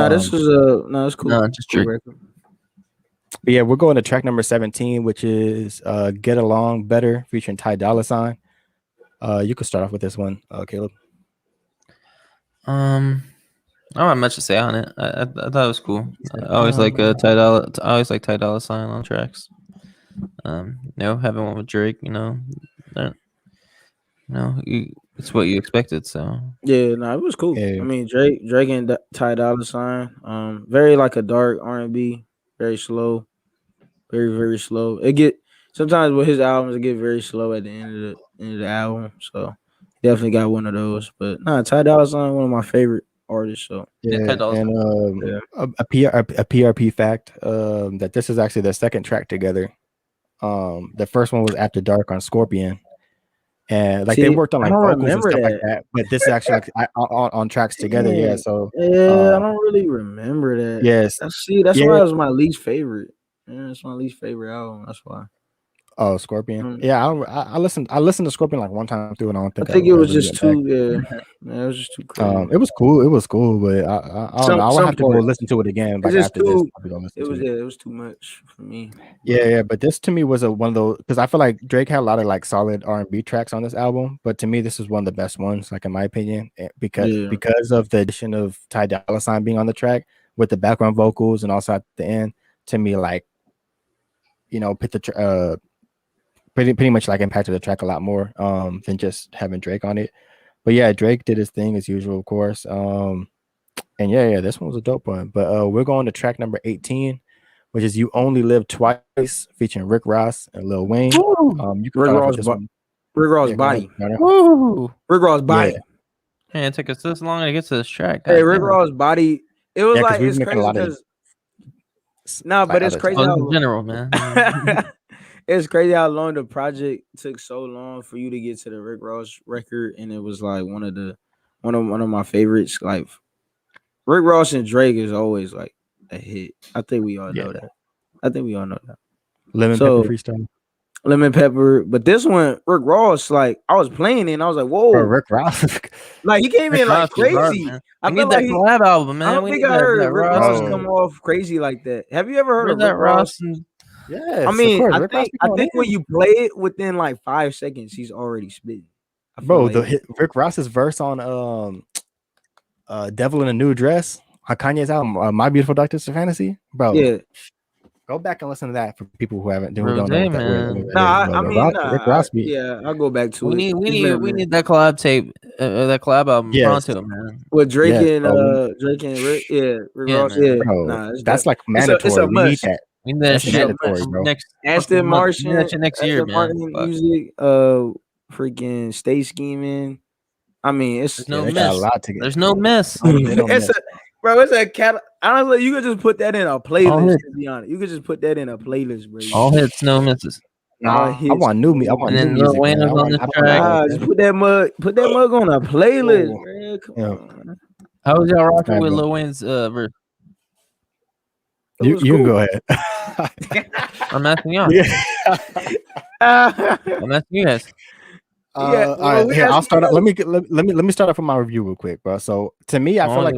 this was it's cool. No, just cool Drake. But yeah, we're going to track number 17, which is "Get Along Better" featuring Ty Dolla $ign. You could start off with this one, Caleb. I don't have much to say on it. I thought it was cool. I always like Ty Dolla $ign on tracks. You know, having one with Drake, you know, it's what you expected. So yeah, it was cool. Yeah. I mean, Drake and Ty Dolla $ign, very like a dark R&B, very slow, very very slow. It get sometimes with his albums, it get very slow at the end of the album. So definitely got one of those. But Ty Dolla $ign, one of my favorite artists. So yeah, and a PRP fact that this is actually their second track together. The first one was After Dark on Scorpion, and like they worked on like vocals and stuff like that. But this is actually like on tracks together. Yeah, so I don't really remember that. Yes, that's why it was my least favorite. Yeah, it's my least favorite album. That's why. Oh, Scorpion. Yeah, I listened to Scorpion like one time through, and I think it was just too. Yeah, it was just too crazy. It was cool, but I don't know. I will have to go listen to it again. Like after this, it was too much for me. Yeah. But this to me was one of those, because I feel like Drake had a lot of like solid R&B tracks on this album, but to me this is one of the best ones, like in my opinion, because of the addition of Ty Dolla $ign being on the track with the background vocals, and also at the end, to me, like, you know, put the pretty much like impacted the track a lot more than just having Drake on it. But yeah, Drake did his thing as usual, of course. And yeah, this one was a dope one. But we're going to track number 18, which is "You Only Live Twice" featuring Rick Ross and Lil Wayne. You can Rick Ross body. Rick Ross body. Man, it took us this long to get to this track. Hey, Rick Ross body. It was like, it's crazy because but it's crazy in general, man. It's crazy how long the project took so long for you to get to the Rick Ross record, and it was like one of my favorites. Like, Rick Ross and Drake is always like a hit. I think we all know that. Lemon Pepper freestyle. Lemon Pepper, but this one, Rick Ross, like I was playing it and I was like, whoa, Rick Ross, like he came in like crazy. I need that collab album, man. I don't think I heard Rick Ross come off crazy like that. Have you ever heard of Rick Ross? Yes, I mean, I think when you play it within like 5 seconds, he's already spitting. Bro, like Rick Ross's verse on "Devil in a New Dress" on Kanye's album, "My Beautiful Dark Twisted Fantasy," bro. Yeah, go back and listen to that for people who haven't. Don't know what that Rick Ross beat. Yeah, I'll go back to it. We need that collab tape, that collab album. Pronto, man. With Drake and Rick. Yeah, Rick Ross. Yeah, bro, that's like mandatory. We need that. We need that shit next Aston Martin. Next year, man. Music, freaking Stay Scheming. I mean, there's no miss. There's no miss. It's a cat. Honestly, you could just put that in a playlist. To be honest, you could just put that in a playlist, bro. All hits, no misses. I want new music. I want new music. Wayne was on the track. Just put that mug on a playlist, man. Come on. How was y'all rocking with Lil Wayne's verse? You can go ahead. I'm asking y'all. I'm asking you guys. All right, here, I'll start. Let me start off with my review real quick, bro. So to me, I feel like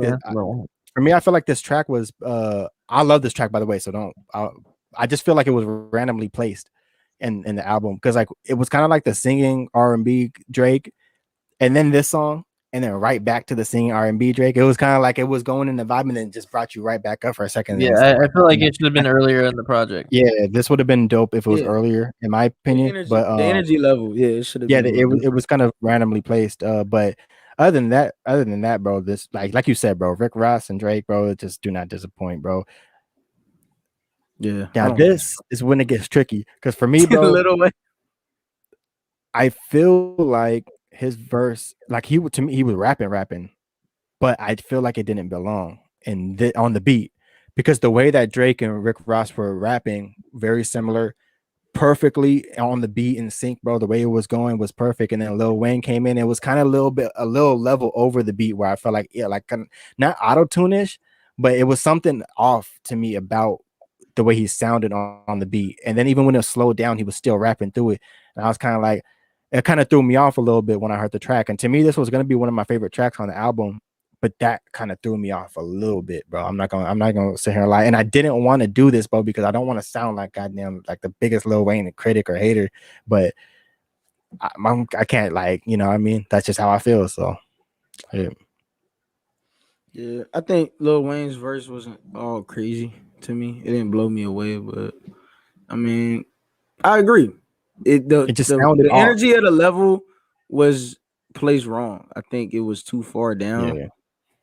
for me, I feel like this track was. I love this track, by the way. So I just feel like it was randomly placed. in the album, because like it was kind of like the singing R&B Drake, and then this song, and then right back to the singing R&B Drake. It was kind of like it was going in the vibe and then just brought you right back up for a second. Yeah, I feel like it should have been earlier in the project. Yeah, this would have been dope if it was earlier, in my opinion. The energy level, it should have. Yeah, it was kind of randomly placed. But other than that, bro, this like you said, bro, Rick Ross and Drake, bro, just do not disappoint, bro. Yeah. Now this is when it gets tricky, because for me, bro, Little Wayne. I feel like his verse, like he was rapping, but I feel like it didn't belong on the beat, because the way that Drake and Rick Ross were rapping, very similar, perfectly on the beat in sync, bro. The way it was going was perfect, and then Lil Wayne came in. It was kind of a little level over the beat, where I felt like kind of not auto-tune-ish, but it was something off to me about the way he sounded on the beat. And then even when it slowed down, he was still rapping through it, and I was kind of like, it kind of threw me off a little bit when I heard the track. And to me, this was going to be one of my favorite tracks on the album, but that kind of threw me off a little bit, bro. I'm not gonna sit here and lie. And I didn't want to do this, bro, because I don't want to sound like goddamn like the biggest Lil Wayne critic or hater. But I can't, like, you know what I mean? That's just how I feel. So yeah, I think Lil Wayne's verse wasn't all crazy to me. It didn't blow me away, but I mean, I agree. It just sounded the energy at a level was placed wrong. I think it was too far down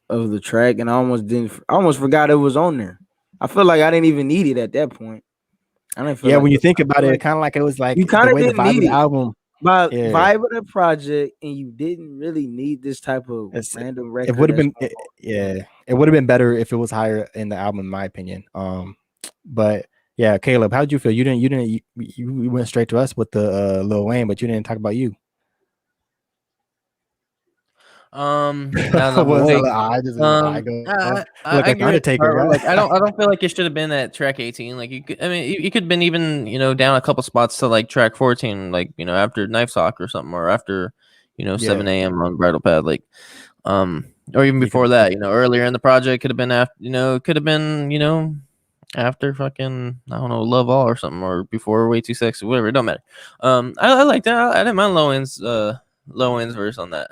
of the track, and I almost forgot it was on there. I feel like I didn't even need it at that point. I didn't feel when you think about it, kind of like it was like you kind of didn't need the album. Vibe of the project, and you didn't really need this type of random record. It would have been, it would have been better if it was higher in the album, in my opinion. But yeah, Caleb, how did you feel? You went straight to us with the Lil Wayne, but you didn't talk about you. I don't feel like it should have been at track 18. Like you could have been even, down a couple spots to like track 14, like, after Knife Sock or something, or after 7 a.m. on Bridal Pad, like or even before that, earlier in the project. Could have been after, could have been after fucking, I don't know, Love All or something, or before Way Too Sexy, whatever. It don't matter. I like that. I didn't mind Lil Wayne's verse on that.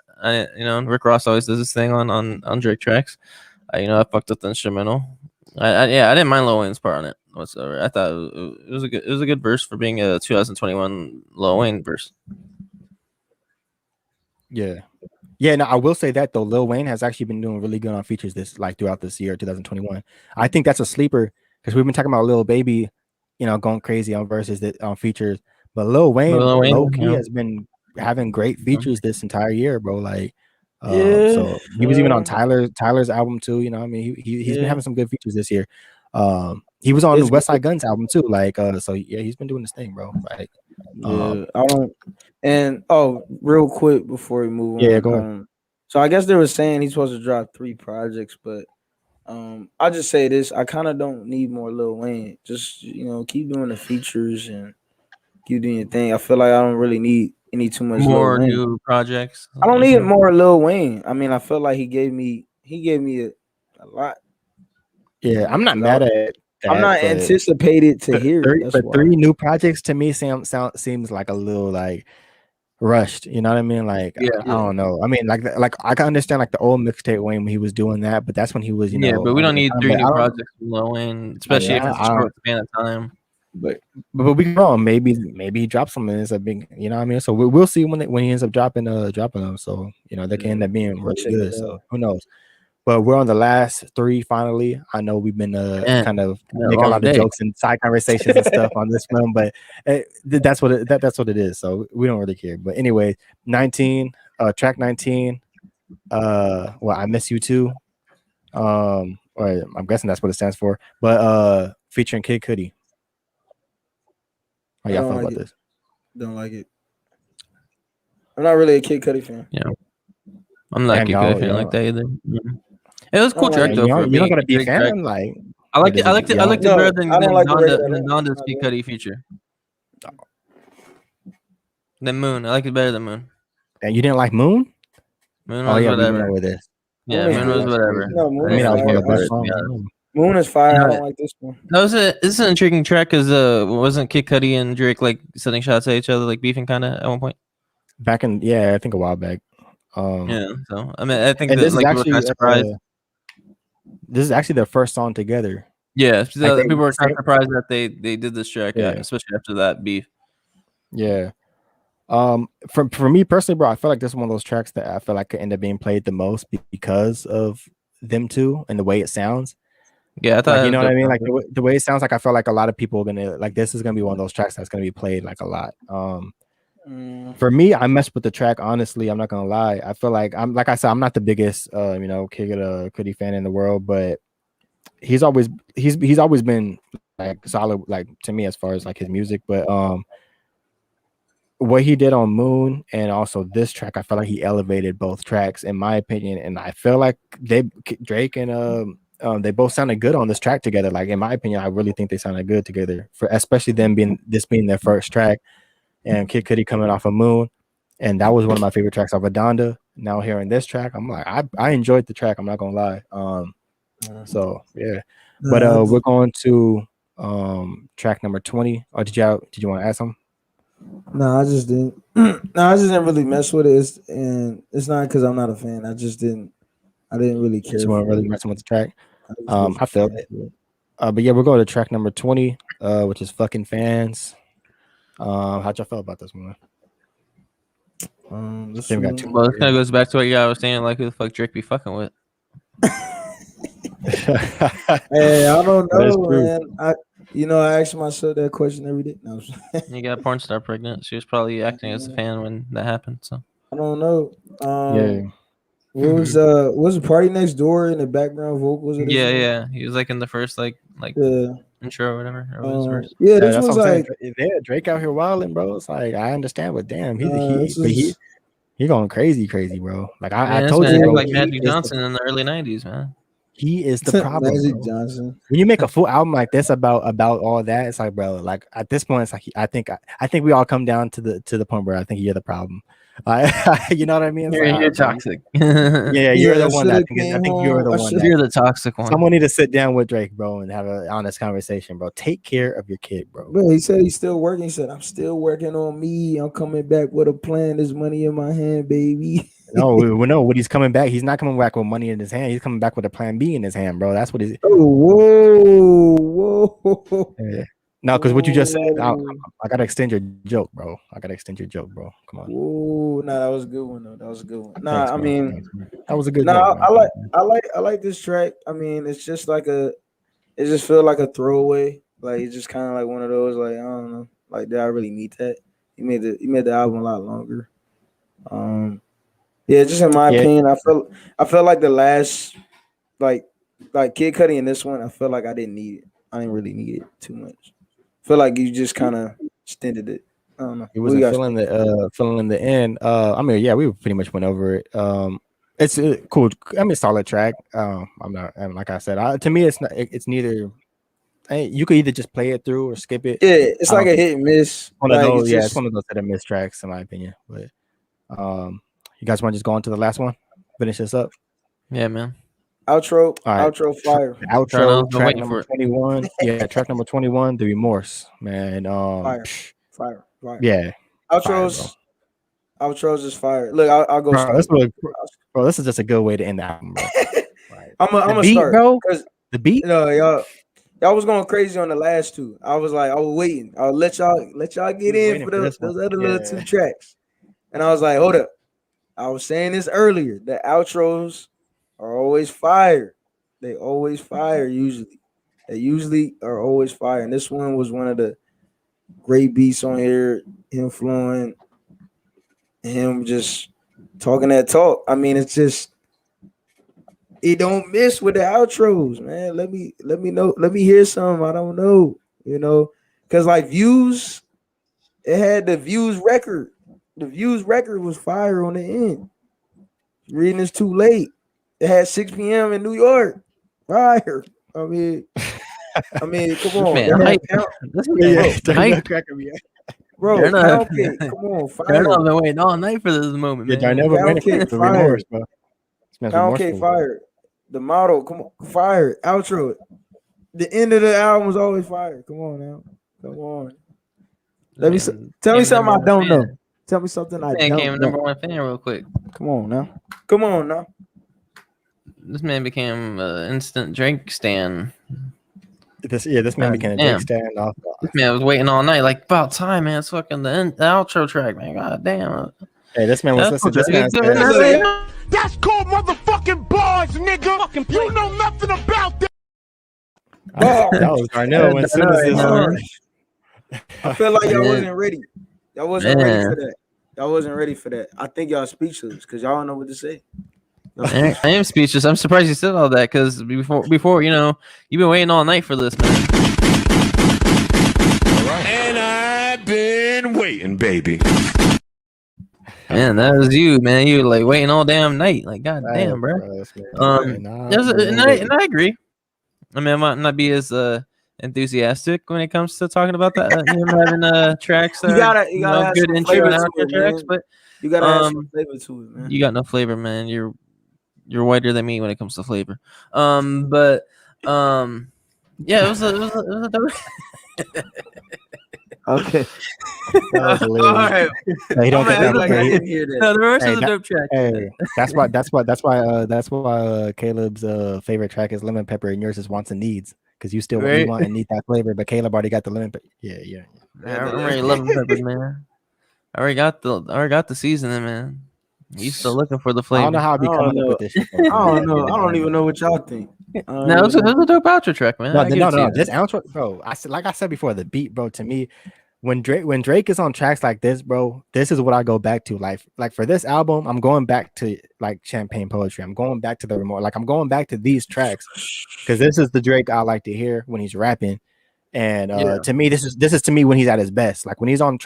Rick Ross always does this thing on Drake tracks. I fucked up the instrumental. I didn't mind Lil Wayne's part on it whatsoever. I thought it was a good verse for being a 2021 Lil Wayne verse. Yeah, no, I will say that though, Lil Wayne has actually been doing really good on features throughout this year, 2021. I think that's a sleeper, because we've been talking about Lil Baby, going crazy on verses on features, but Lil Wayne low key has been having great features this entire year, bro. Like, so he was even on Tyler's album too. He's been having some good features this year. He was on West Side Gun's album too. Like, so yeah, he's been doing this thing, bro. Like, I don't. And real quick before we move on, go ahead. So I guess they were saying he's supposed to drop 3 projects, but I'll just say this: I kind of don't need more Lil Wayne. Just keep doing the features and keep doing your thing. I feel like I don't really need too much more new projects. I don't need more Lil Wayne. I mean, I feel like he gave me a lot. Yeah, I'm not mad at that. I'm not anticipated to hear it. But 3 new projects to me seems like a little like rushed. You know what I mean? Like, I don't know. I mean, like I can understand like the old mixtape Wayne when he was doing that, but that's when he was, but we don't need 3 new projects from Lil Wayne, especially if it's a short span of time. But we wrong. Maybe he drops something. It's a big, you know what I mean. So we'll see when he ends up dropping them. So they can end up being really good. So who knows? But we're on the last 3 finally. I know we've been kind of making a lot of jokes and side conversations and stuff on this film, but that's what it is. So we don't really care. But anyway, 19, track 19. I Miss You Too. Or I'm guessing that's what it stands for. But featuring Kid Cudi. How y'all feel about this? Don't like it. I'm not really a Kid Cudi fan. Yeah, I'm not a Kid Cudi fan like that either. It was a cool track though. You're not gonna be a fan, like. I liked it better than Donda's Kid Cudi feature. Than Moon, I like it better than Moon. And you didn't like Moon? Moon was whatever. With this. Yeah, Moon was whatever. No, Moon was one of the best songs. Moon is fire. Yeah. I don't like this one. No, this is an intriguing track because wasn't Kid Cudi and Drake like sending shots at each other, like beefing kind of at one point? Back in I think a while back. Yeah, so I mean, I think and that this is like people were kind actually of surprised. This is actually their first song together. Yeah, so Like people were kind of surprised that they did this track, Yeah. especially after that beef. Yeah. For me personally, bro, I feel like this is one of those tracks that I feel like could end up being played the most because of them two and the way it sounds. Yeah, I thought like, you know what I mean. Like the way it sounds, like I feel like a lot of people are gonna like this is gonna be one of those tracks that's gonna be played like a lot. For me, I messed with the track. Honestly, I'm not gonna lie. I feel like like I said, I'm not the biggest Kid Cudi fan in the world, but he's always been like solid, like to me as far as like his music. But what he did on Moon and also this track, I feel like he elevated both tracks in my opinion, and I feel like Drake and they both sounded good on this track together. Like in my opinion, I really think they sounded good together, for especially them being their first track, and Kid Cudi coming off of Moon, and that was one of my favorite tracks off of Donda. Now hearing this track, I'm like I enjoyed the track. I'm not gonna lie. So yeah, but we're going to track number 20. Or did you want to add something? No, I just didn't. No, I just didn't really mess with it. It's not because I'm not a fan. I didn't really care. You weren't really messing with the track. I felt it. But yeah, we're going to track number 20, which is Fucking Fans. How'd y'all feel about this one? Well, this kind of goes back to what you guys was saying, like who the fuck Drake be fucking with. Hey, I don't know, man. I ask myself that question every day. No. You got a porn star pregnant. She was probably acting as a fan when that happened. So I don't know. Yeah. What was the Party Next Door in the background vocals? Yeah. He was like in the first like intro or whatever. Or yeah, this was like Drake out here wilding, bro. It's like I understand, but damn, he going crazy, bro. Like I told you, bro, like Magic Johnson in the early '90s, man. He is the problem. Magic Johnson. When you make a full album like this about all that, it's like, bro, like at this point, it's like I think we all come down to the point where I think you're the problem. You know what I mean? You're toxic. Yeah, you're the one. I think you're the one. You're the toxic one. Someone need to sit down with Drake, bro, and have an honest conversation, bro. Take care of your kid, bro. Bro, he said he's still working. He said, I'm still working on me. I'm coming back with a plan. There's money in my hand, baby. No, we know what he's coming back. He's not coming back with money in his hand. He's coming back with a plan B in his hand, bro. That's what he's. Oh, whoa. Yeah. No, because what you just said, I gotta extend your joke, bro. Come on. Oh, no, that was a good one though. That was a good one. Nah, Thanks, I mean, that was a good. Nah, joke, I like this track. I mean, it's just like it just feel like a throwaway. Like it's just kind of like one of those. Like I don't know. Like did I really need that? He made the album a lot longer. Yeah, just in my opinion, I felt like the last like Kid Cudi in this one, I felt like I didn't need it. I didn't really need it too much. I feel like you just kind of extended it. I don't know. He wasn't filling the end. I mean, yeah, we pretty much went over it. It's cool. I mean, solid track. I'm not, and like I said, to me, it's not. It's neither. You could either just play it through or skip it. Yeah, it's like a hit and miss. One of those, it's one of those hit and miss tracks, in my opinion. But you guys want to just go on to the last one? Finish this up. Yeah, man. Outro, right. Outro fire. Outro, track number 21. Yeah, track number 21, The Remorse, man. Fire. Yeah. Outros is fire. Look, I'll go start. Bro, this is just a good way to end the album, bro. Right. I'm gonna start, bro. The beat? No, y'all was going crazy on the last two. I was waiting. I'll let y'all get in for those other little two tracks. And I was like, hold up. I was saying this earlier. The outros are always fire. They always fire usually. They usually are always fire. And this one was one of the great beats on here. Him flowing, him just talking that talk. I mean, it's just it don't miss with the outros, man. Let me know. Let me hear some. I don't know, because like views, it had the views record. The views record was fire on the end. Reading this too late. It had 6 p.m. in New York. Fire. I mean, come on. Man, bro, pound cake. Come on, fire. I've been waiting all night for this moment, man. Yeah, I never waited for the remorse, bro. Pound cake fire. The model, come on, fire. Outro. The end of the album was always fire. Come on now. Come on. Tell me something I don't know. Tell me something I don't know. Became number one fan real quick. Come on now. This man became instant Drake stan. This man became a Drake stan. This man was waiting all night, like about time, man. It's fucking the outro track, man. God damn. Hey, this man was listening. This man that's called motherfucking bars, nigga. You know nothing about that. That was Darnell. As soon as this, I feel like y'all wasn't ready. Y'all wasn't ready for that. Y'all wasn't ready for that. I think y'all speechless because y'all don't know what to say. I am speechless. I'm surprised you said all that because before you've been waiting all night for this, man. And I've been waiting, baby. Man, that was you, man. You were like waiting all damn night. Like, god damn, bro. And I agree. I mean, I might not be as enthusiastic when it comes to talking about that. Having tracks. You gotta have good some intro and flavor outro to it, tracks, but you gotta have some flavor to it, man. You got no flavor, man. You're whiter than me when it comes to flavor. Yeah, it was a dope. Okay. That was hilarious. All right. Hey, don't get that. Like I didn't hear that. No, the verse is a dope track. Hey, that's why Caleb's favorite track is Lemon Pepper and yours is Wants and Needs because you still you want and need that flavor, but Caleb already got the lemon pepper. Yeah. I'm already lemon pepper, man. I already got the seasoning, man. You still looking for the flavor? I don't know how I be coming up with this shit. I don't know. I don't even know what y'all think. No, it's a dope outro track, man. No. This outro, bro. I said before, the beat, bro. To me, when Drake is on tracks like this, bro, this is what I go back to. Like for this album, I'm going back to like Champagne Poetry. I'm going back to the Remorse. Like I'm going back to these tracks because this is the Drake I like to hear when he's rapping. And to me, this is to me when he's at his best. Like when he's on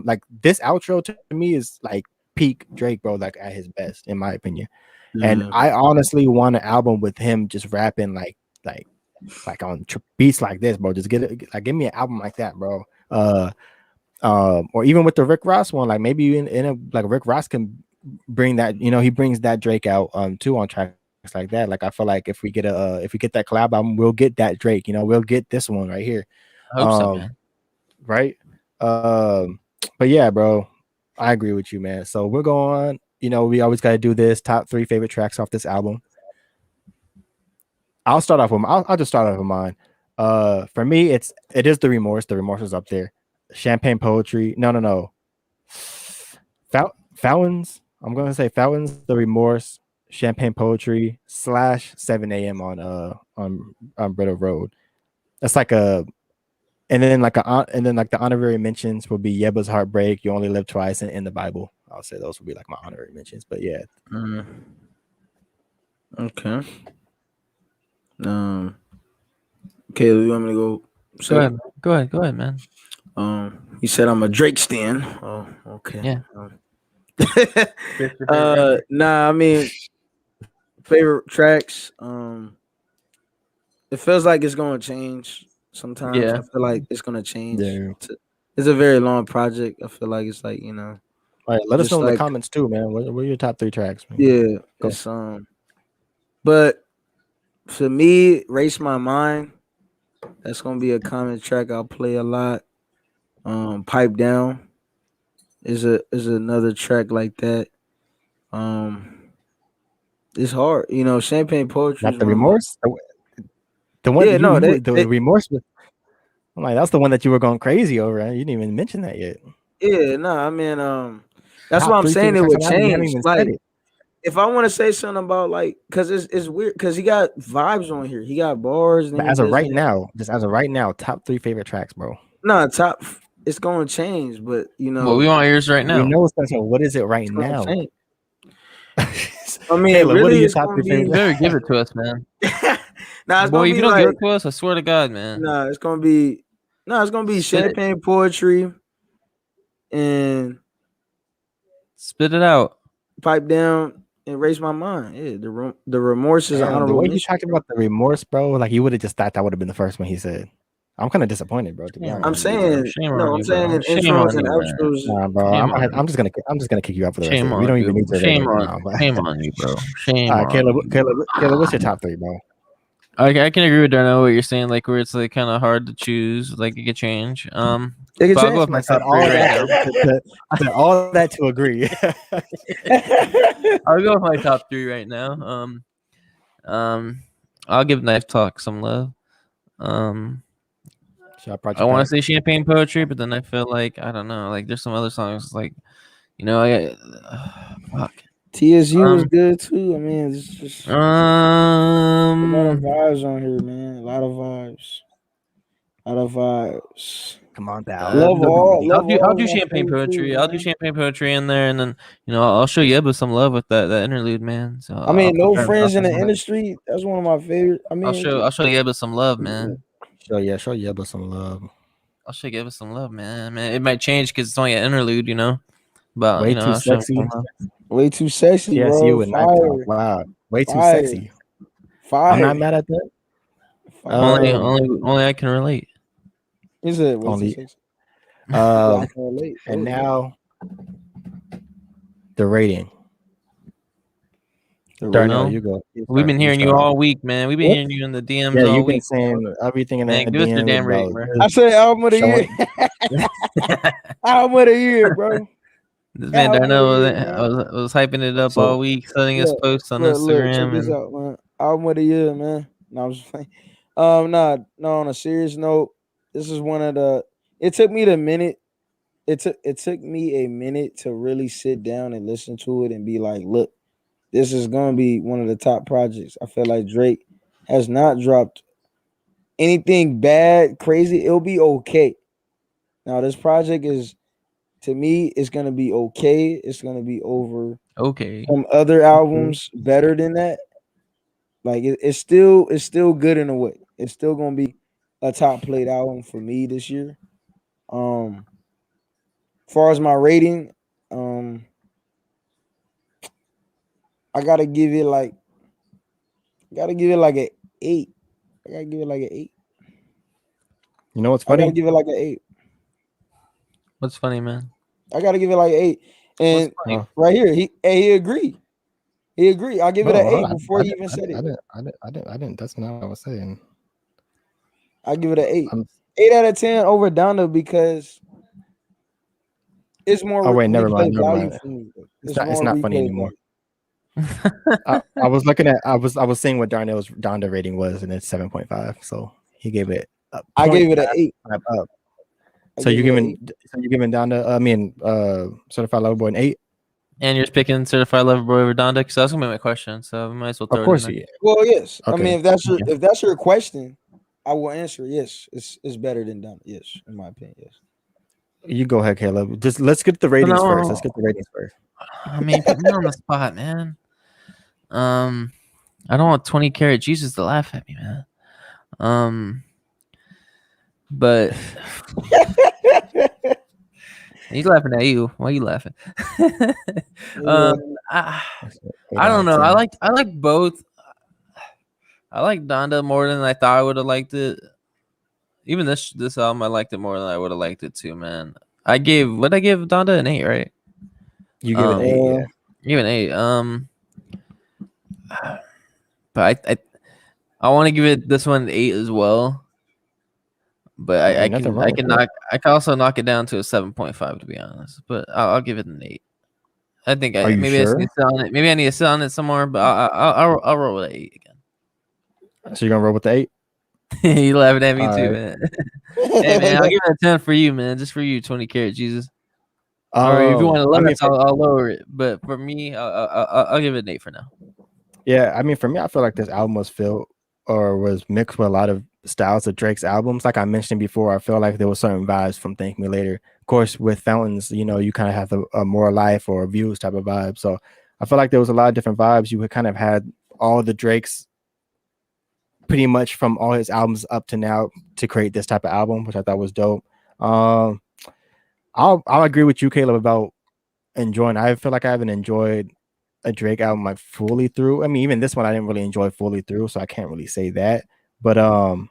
like this outro to me is like peak Drake, bro, like at his best in my opinion. And I honestly want an album with him just rapping like on beats like this, bro. Just give me an album like that, bro. Or even with the Rick Ross one, like maybe like Rick Ross can bring that, he brings that Drake out too on tracks like that. Like I feel like if we get that collab album, we'll get that Drake, we'll get this one right here. I hope so, man. Right. But yeah, bro, I agree with you, man. So we're going, we always got to do this top 3 favorite tracks off this album. I'll start off with I'll just start off with mine. For me, it is the Remorse. The Remorse is up there. Champagne Poetry. No. Fountains. I'm gonna say Fountains, the Remorse, Champagne Poetry / 7 a.m. on Brittle Road. That's like and then the honorary mentions will be Yeba's Heartbreak, You Only Live Twice, and In the Bible. I'll say those would be like my honorary mentions. But yeah. Okay. Caleb, you want me to go? Go ahead, man. You said I'm a Drake stan. Oh, okay. Yeah. Nah, I mean, favorite tracks. It feels like it's gonna change sometimes. Yeah. I feel like it's gonna change. Yeah. It's a very long project. I feel like it's like, All right, let us know in the comments too, man. What are your top 3 tracks, man? Yeah, it's but for me, Race My Mind, that's gonna be a common track I'll play a lot. Pipe Down is another track like that. It's hard, Champagne Poetry. Not the Remorse. The one, the Remorse. I'm like, that's the one that you were going crazy over. Right? You didn't even mention that yet. Yeah, no, I mean, that's why I'm saying it would change. Like, if I want to say something about because it's weird because he got vibes on here. He got bars. As of right now, top 3 favorite tracks, bro. No, top. It's going to change, but Well, we want yours right now. We know what is it right now? I mean, Caleb, really, what are your top 3 You favorite? better give it to us, man. Nah, boy, if you don't give it to us, I swear to God, man. Nah, it's gonna be Champagne Poetry and spit it out. Pipe Down and Raise My Mind. Yeah, the Remorse is honorable. The way you talking about the Remorse, bro, like you would have just thought that would have been the first one he said. I'm kind of disappointed, bro. To be honest, I'm saying intros and outros. Nah, bro. I'm just gonna kick you out for the rest of it. We don't even need to. Shame on you, bro. Shame on Caleb, what's your top 3, bro? I can agree with Darnell what you're saying, like where it's like kind of hard to choose, like it could change. It can But I'll change. go with my I said top three all right that now. all that to agree. I'll go with my top three right now. I'll give Knife Talk some love. I want to say Champagne Poetry, but then I feel like I don't know. Like there's some other songs like, you know, fuck. TSU was good too. I mean, it's just a lot of Um, vibes on here, man. A lot of vibes. Come on, pal. I'll do Champagne Poetry. I'll do Champagne Poetry in there, and then you know I'll show Yeba some love with that interlude, man. So I mean, I'll No put Friends in the some love. Industry. That's one of my favorite. I mean, I'll show Yeba some love, man. Show Yeba some love. I'll show Yeba some love, man. It might change because it's only an interlude, you know. But Way you know, too I'll show him sexy. some love. Way too sexy, Yes, bro. you and Knife Talk. Wow, way too sexy. Fire. I'm not mad at that. Only I can relate. Is it way Only, too sexy? I can relate. And now the rating. Darnell, you go. We've been hearing you all week, man. We've been hearing you in the DMs all week. Yeah, you've been saying everything in that give us your DM damn rating, bro. I said album of the year. Album of the year, bro. This man Darnell was hyping it up all week, sending us posts on Instagram. Check this out, man. Album of the year, man. No, I'm just playing. No, on a serious note, this is one of the. It took me a minute. It took me a minute to really sit down and listen to it and be like, look, this is gonna be one of the top projects. I feel like Drake has not dropped anything bad, crazy. It'll be okay. Now this project is, to me, it's gonna be okay. It's gonna be over some other albums better than that. Like it's still good in a way. It's still gonna be a top played album for me this year. As far as my rating, I gotta give it like an 8. I gotta give it like an 8. You know what's funny? I gotta give it like an 8. What's funny, man? I gotta give it like an 8. And right here, he agreed. He agreed. I'll give it an 8 before he even said it. I didn't. That's not what I was saying. I give it an 8. 8 out of 10 over Donda because it's more. Oh wait, never mind. For me. It's not funny anymore. I was looking at. I was seeing what Darnell's Donda rating was, and it's 7.5. So he gave it. I gave it an 8. Up. So you're giving Donda. Certified Lover Boy an 8. And you're picking Certified Lover Boy over Donda, because that's gonna be my question. So we might as well throw of course, it in there. Well, yes. Okay. I mean, if that's your question, I will answer yes. It's better than Donda. Yes, in my opinion. Yes. You go ahead, Caleb. Just let's get the ratings first. Let's get the ratings first. I mean, put me on the spot, man. I don't want 20 Karat Jesus to laugh at me, man. But he's laughing at you. Why are you laughing? I don't know. I like both. I like Donda more than I thought I would have liked it. Even this album, I liked it more than I would have liked it too, man. I gave Donda an 8, right? You gave it an 8, yeah. Give it an 8. But I want to give it this one an 8 as well. But I can also knock it down to a 7.5 to be honest. But I'll give it an 8. I think sure? I need to sit on it. Maybe I need to sit on it some more, but I'll roll with an 8 again. So you're gonna roll with the 8? You laughing at me too, man. Hey man, I'll give it a 10 for you, man. Just for you, 20 Karat Jesus. Or if you want to love it, I'll lower it. But for me, I'll give it an 8 for now. Yeah, I mean, for me, I feel like this album was mixed with a lot of styles of Drake's albums. Like I mentioned before, I feel like there were certain vibes from Thank Me Later. Of course, with Fountains, you know, you kind of have a more life or views type of vibe. So I feel like there was a lot of different vibes. You kind of had all the Drake's pretty much from all his albums up to now to create this type of album, which I thought was dope. I'll agree with you, Caleb, about enjoying. I feel like I haven't enjoyed a Drake album like fully through. I mean, even this one I didn't really enjoy fully through, so I can't really say that. But I'll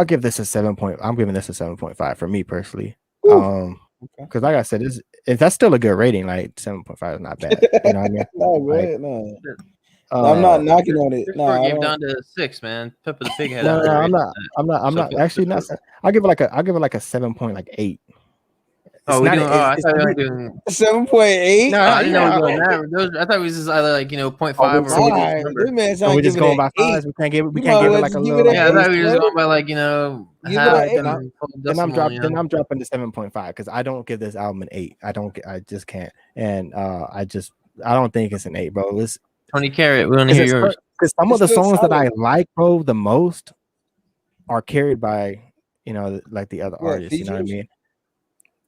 give this a 7. I'm giving this a 7.5 for me personally. Because like I said, if that's still a good rating, like 7.5 is not bad. You know what I mean? No, I'm not knocking on it. Your score I gave don't. down to 6, man. Pepper the Pig had No, a I'm rating. not. I'm So not actually not. I'll give it like a 7.8. Oh, It's we not. doing? Oh, I It's thought we were not. doing. 7.8. No, Oh, I didn't know we yeah. were doing that. Those, I thought it was just either like 0.5 Oh, or so we which Nah, number. this man So trying we're to just give it going an by 8. fives. We can't give it. We You might can't give it well like a just give it little an Yeah, I thought 8, we were just bro. going by like Give it an half 8. and full then I'm decimal. Then I'm dropping to 7.5 because I don't give this album an 8. I just can't. And I don't think it's an 8, bro. It's Tony Carrot, we want to hear yours. because some of It's the still songs that I solid. like, bro, the most are carried by like the other What, artists. You know what I features? mean?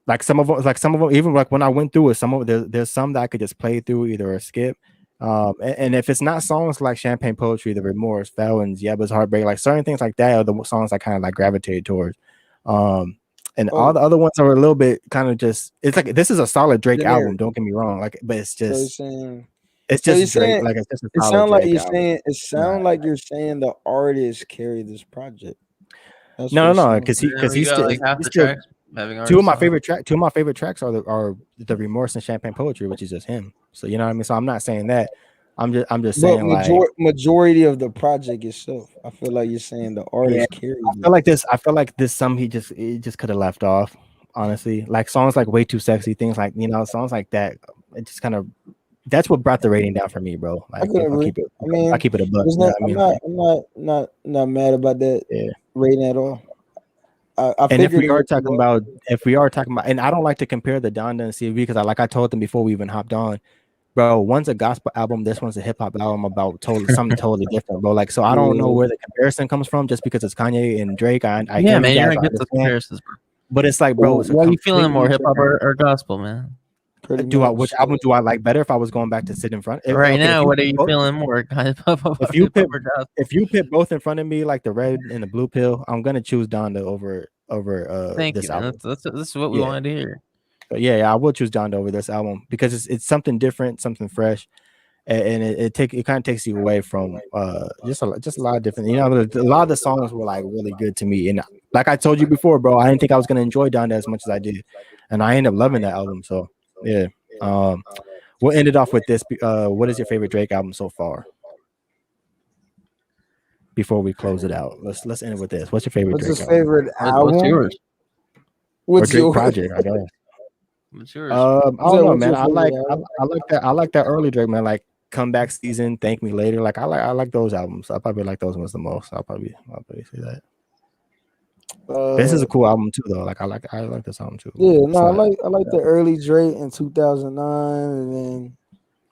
Like some of them, even like when I went through it, there's some that I could just play through either or skip. And if it's not songs like Champagne Poetry, The Remorse, Felons, Yebba's Heartbreak, like certain things like that are the songs I kind of like gravitated towards. And all the other ones are a little bit kind of just, it's like this is a solid Drake album, don't get me wrong. Like, but it's just Drake. Like it's just a it solid sound like Drake you're album. saying it sound like you're saying the artist carried this project. That's No, what because You got like half the tracks having two of artists on. my favorite tracks are the Remorse and Champagne Poetry, which is just him. So you know what I mean. So I'm not saying that. I'm just But saying like majority of the project itself, I feel like you're saying the artist carried it. I feel like this some he just could have left off. Honestly, like songs like Way Too Sexy, things like songs like that. It just kind of that's what brought the rating down for me, bro. I Like could if I agree. keep it, I mean, I keep it a buck. it's You know not, what I mean? I'm not mad about that Yeah. rating at all. I And if figured we are talking about, and I don't like to compare the Donda and CV because I told them before we even hopped on, bro. One's a gospel album, this one's a hip hop album about something totally different, bro. Like, so I don't know where the comparison comes from just because it's Kanye and Drake. I Yeah, get man, you you're guys, gonna get the comparisons, bro. but it's like, bro, it's Why are you feeling more hip hop or gospel, man? Which album do I like better if I was going back to sit in front? Right now, what are you feeling more? If you put both in front of me, like the red and the blue pill, I'm gonna choose Donda over Thank this you, man. album. That's what we wanted to hear. But yeah, I will choose Donda over this album because it's something different, something fresh, and it kind of takes you away from just a lot of different. A lot of the songs were like really good to me, and like I told you before, bro, I didn't think I was gonna enjoy Donda as much as I did, and I ended up loving that album. So yeah, we'll end it off with this. What is your favorite Drake album so far? Before we close it out, let's end it with this. What's your favorite? What's Drake his favorite album? What's yours? What's Drake your project? I guess. What's yours? I don't know, man. I like that early Drake, man. Like Comeback Season, Thank Me Later. Like I like those albums. I probably like those ones the most. I'll probably say that. This is a cool album too, though. Like I like this album too. Yeah, no, I like the early Drake in 2009, and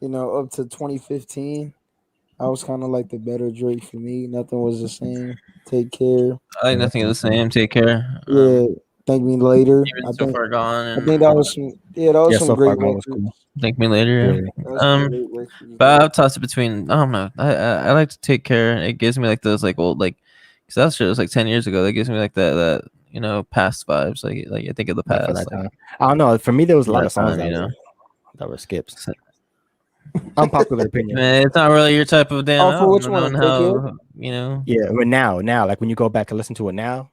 then up to 2015. I was kind of like the better Drake for me. Nothing was the same. Take Care. I like Nothing is the Same. Take Care. Yeah. Thank Me Later. Even So Far Gone. I think that was some great records. Cool. Thank Me Later. But I've tossed it between. I don't know. I like to Take Care. It gives me like those like old like, because that shit was like 10 years ago. That gives me like that past vibes. Like I think of the past. Like, I don't know. For me, there was a lot of songs that were skips. Unpopular opinion. Man, it's not really your type of damn. For which one? Yeah, but now, like when you go back and listen to it now,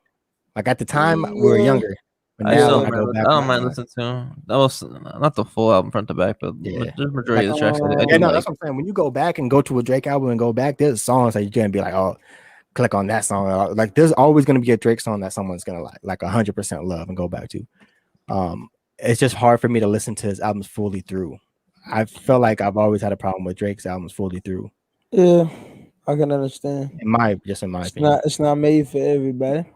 like at the time we were younger. But now I don't mind listening to them. That was not the full album front to back, but the majority of the tracks. That's what I'm saying. When you go back and go to a Drake album and go back, there's songs that you're gonna be like, oh, click on that song. Like there's always gonna be a Drake song that someone's gonna like 100% love and go back to. It's just hard for me to listen to his albums fully through. I feel like I've always had a problem with Drake's albums fully through. Yeah, I can understand. In my opinion, it's not made for everybody.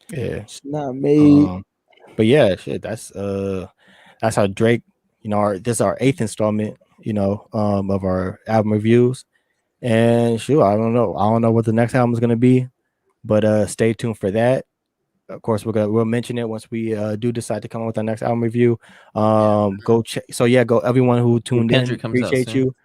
Yeah, it's not made. But yeah, shit. That's how Drake. This is our 8th installment. Of our album reviews, and sure, I don't know what the next album is gonna be, but stay tuned for that. Of course, we'll mention it once we do decide to come up with our next album review. Go check. So yeah, go everyone who tuned in. Appreciate you.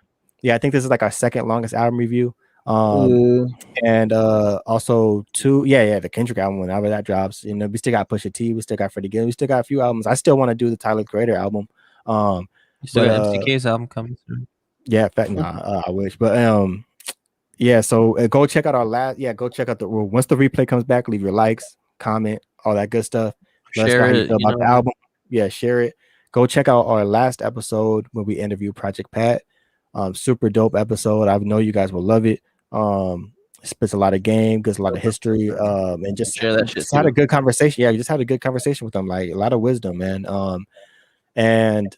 Yeah, I think this is like our second longest album review. And also the Kendrick album whenever that drops. We still got Pusha T. We still got Freddie Gibbs. We still got a few albums. I still want to do the Tyler Creator album. You still got MCK's album coming soon. Yeah, I wish, but yeah. So go check out our last. Yeah, go check out once the replay comes back. Leave your likes, comment, all that good stuff. Let us know how you feel about the album. Yeah, share it. Go check out our last episode where we interview Project Pat. Super dope episode. I know you guys will love it. Spits a lot of game, gives a lot of history, and just Share that shit had a too. good conversation. Yeah, we just had a good conversation with them, like a lot of wisdom, man. And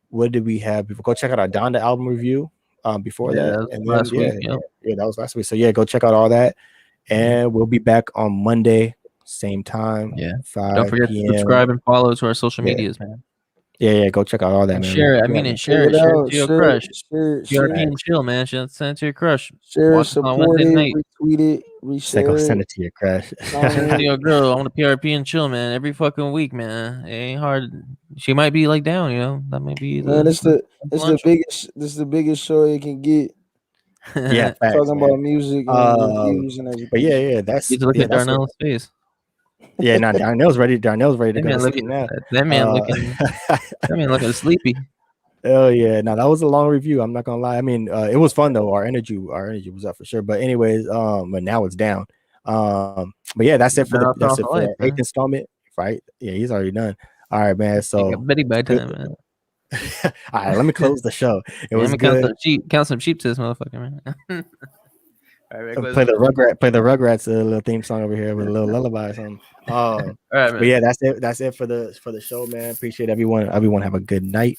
what did we have? Go check out our Donda album review before that, and then last week. Yep. Yeah, that was last week. So yeah, go check out all that, and we'll be back on Monday, same time. Yeah. 5 Don't forget p.m. to subscribe and follow to our social medias, man. Yeah, go check out all that, And man. share it. I mean, share it to your crush. Share PRP and chill, man. Send it to your crush. Share, Watch it on support Wednesday it, night. retweet it, reshare Send it. it to your crush. Send your girl. I want to PRP and chill, man. Every fucking week, man. It ain't hard. She might be like down, you know. That might be. Man, it's the biggest show you can get. Yeah, facts, talking man. about music and reviews and everything. But yeah, that's you look at Darnell's face. Yeah, no, Darnell's ready. Darnell's ready to That go man to sleep looking. now. That man looking. That man looking sleepy. Oh yeah, no, that was a long review. I'm not gonna lie. I mean, it was fun though. Our energy was up for sure. But anyways, but now it's down. But yeah, that's it for the 8th installment, right? Yeah, he's already done. All right, man. So Betty by time, man. All right, let me close the show. It was good. good. Count some sheep to this motherfucker, man. All right, play the Rugrats little theme song over here with a little lullaby or something. All right, man. But yeah, that's it for the show, man. Appreciate everyone. Everyone have a good night.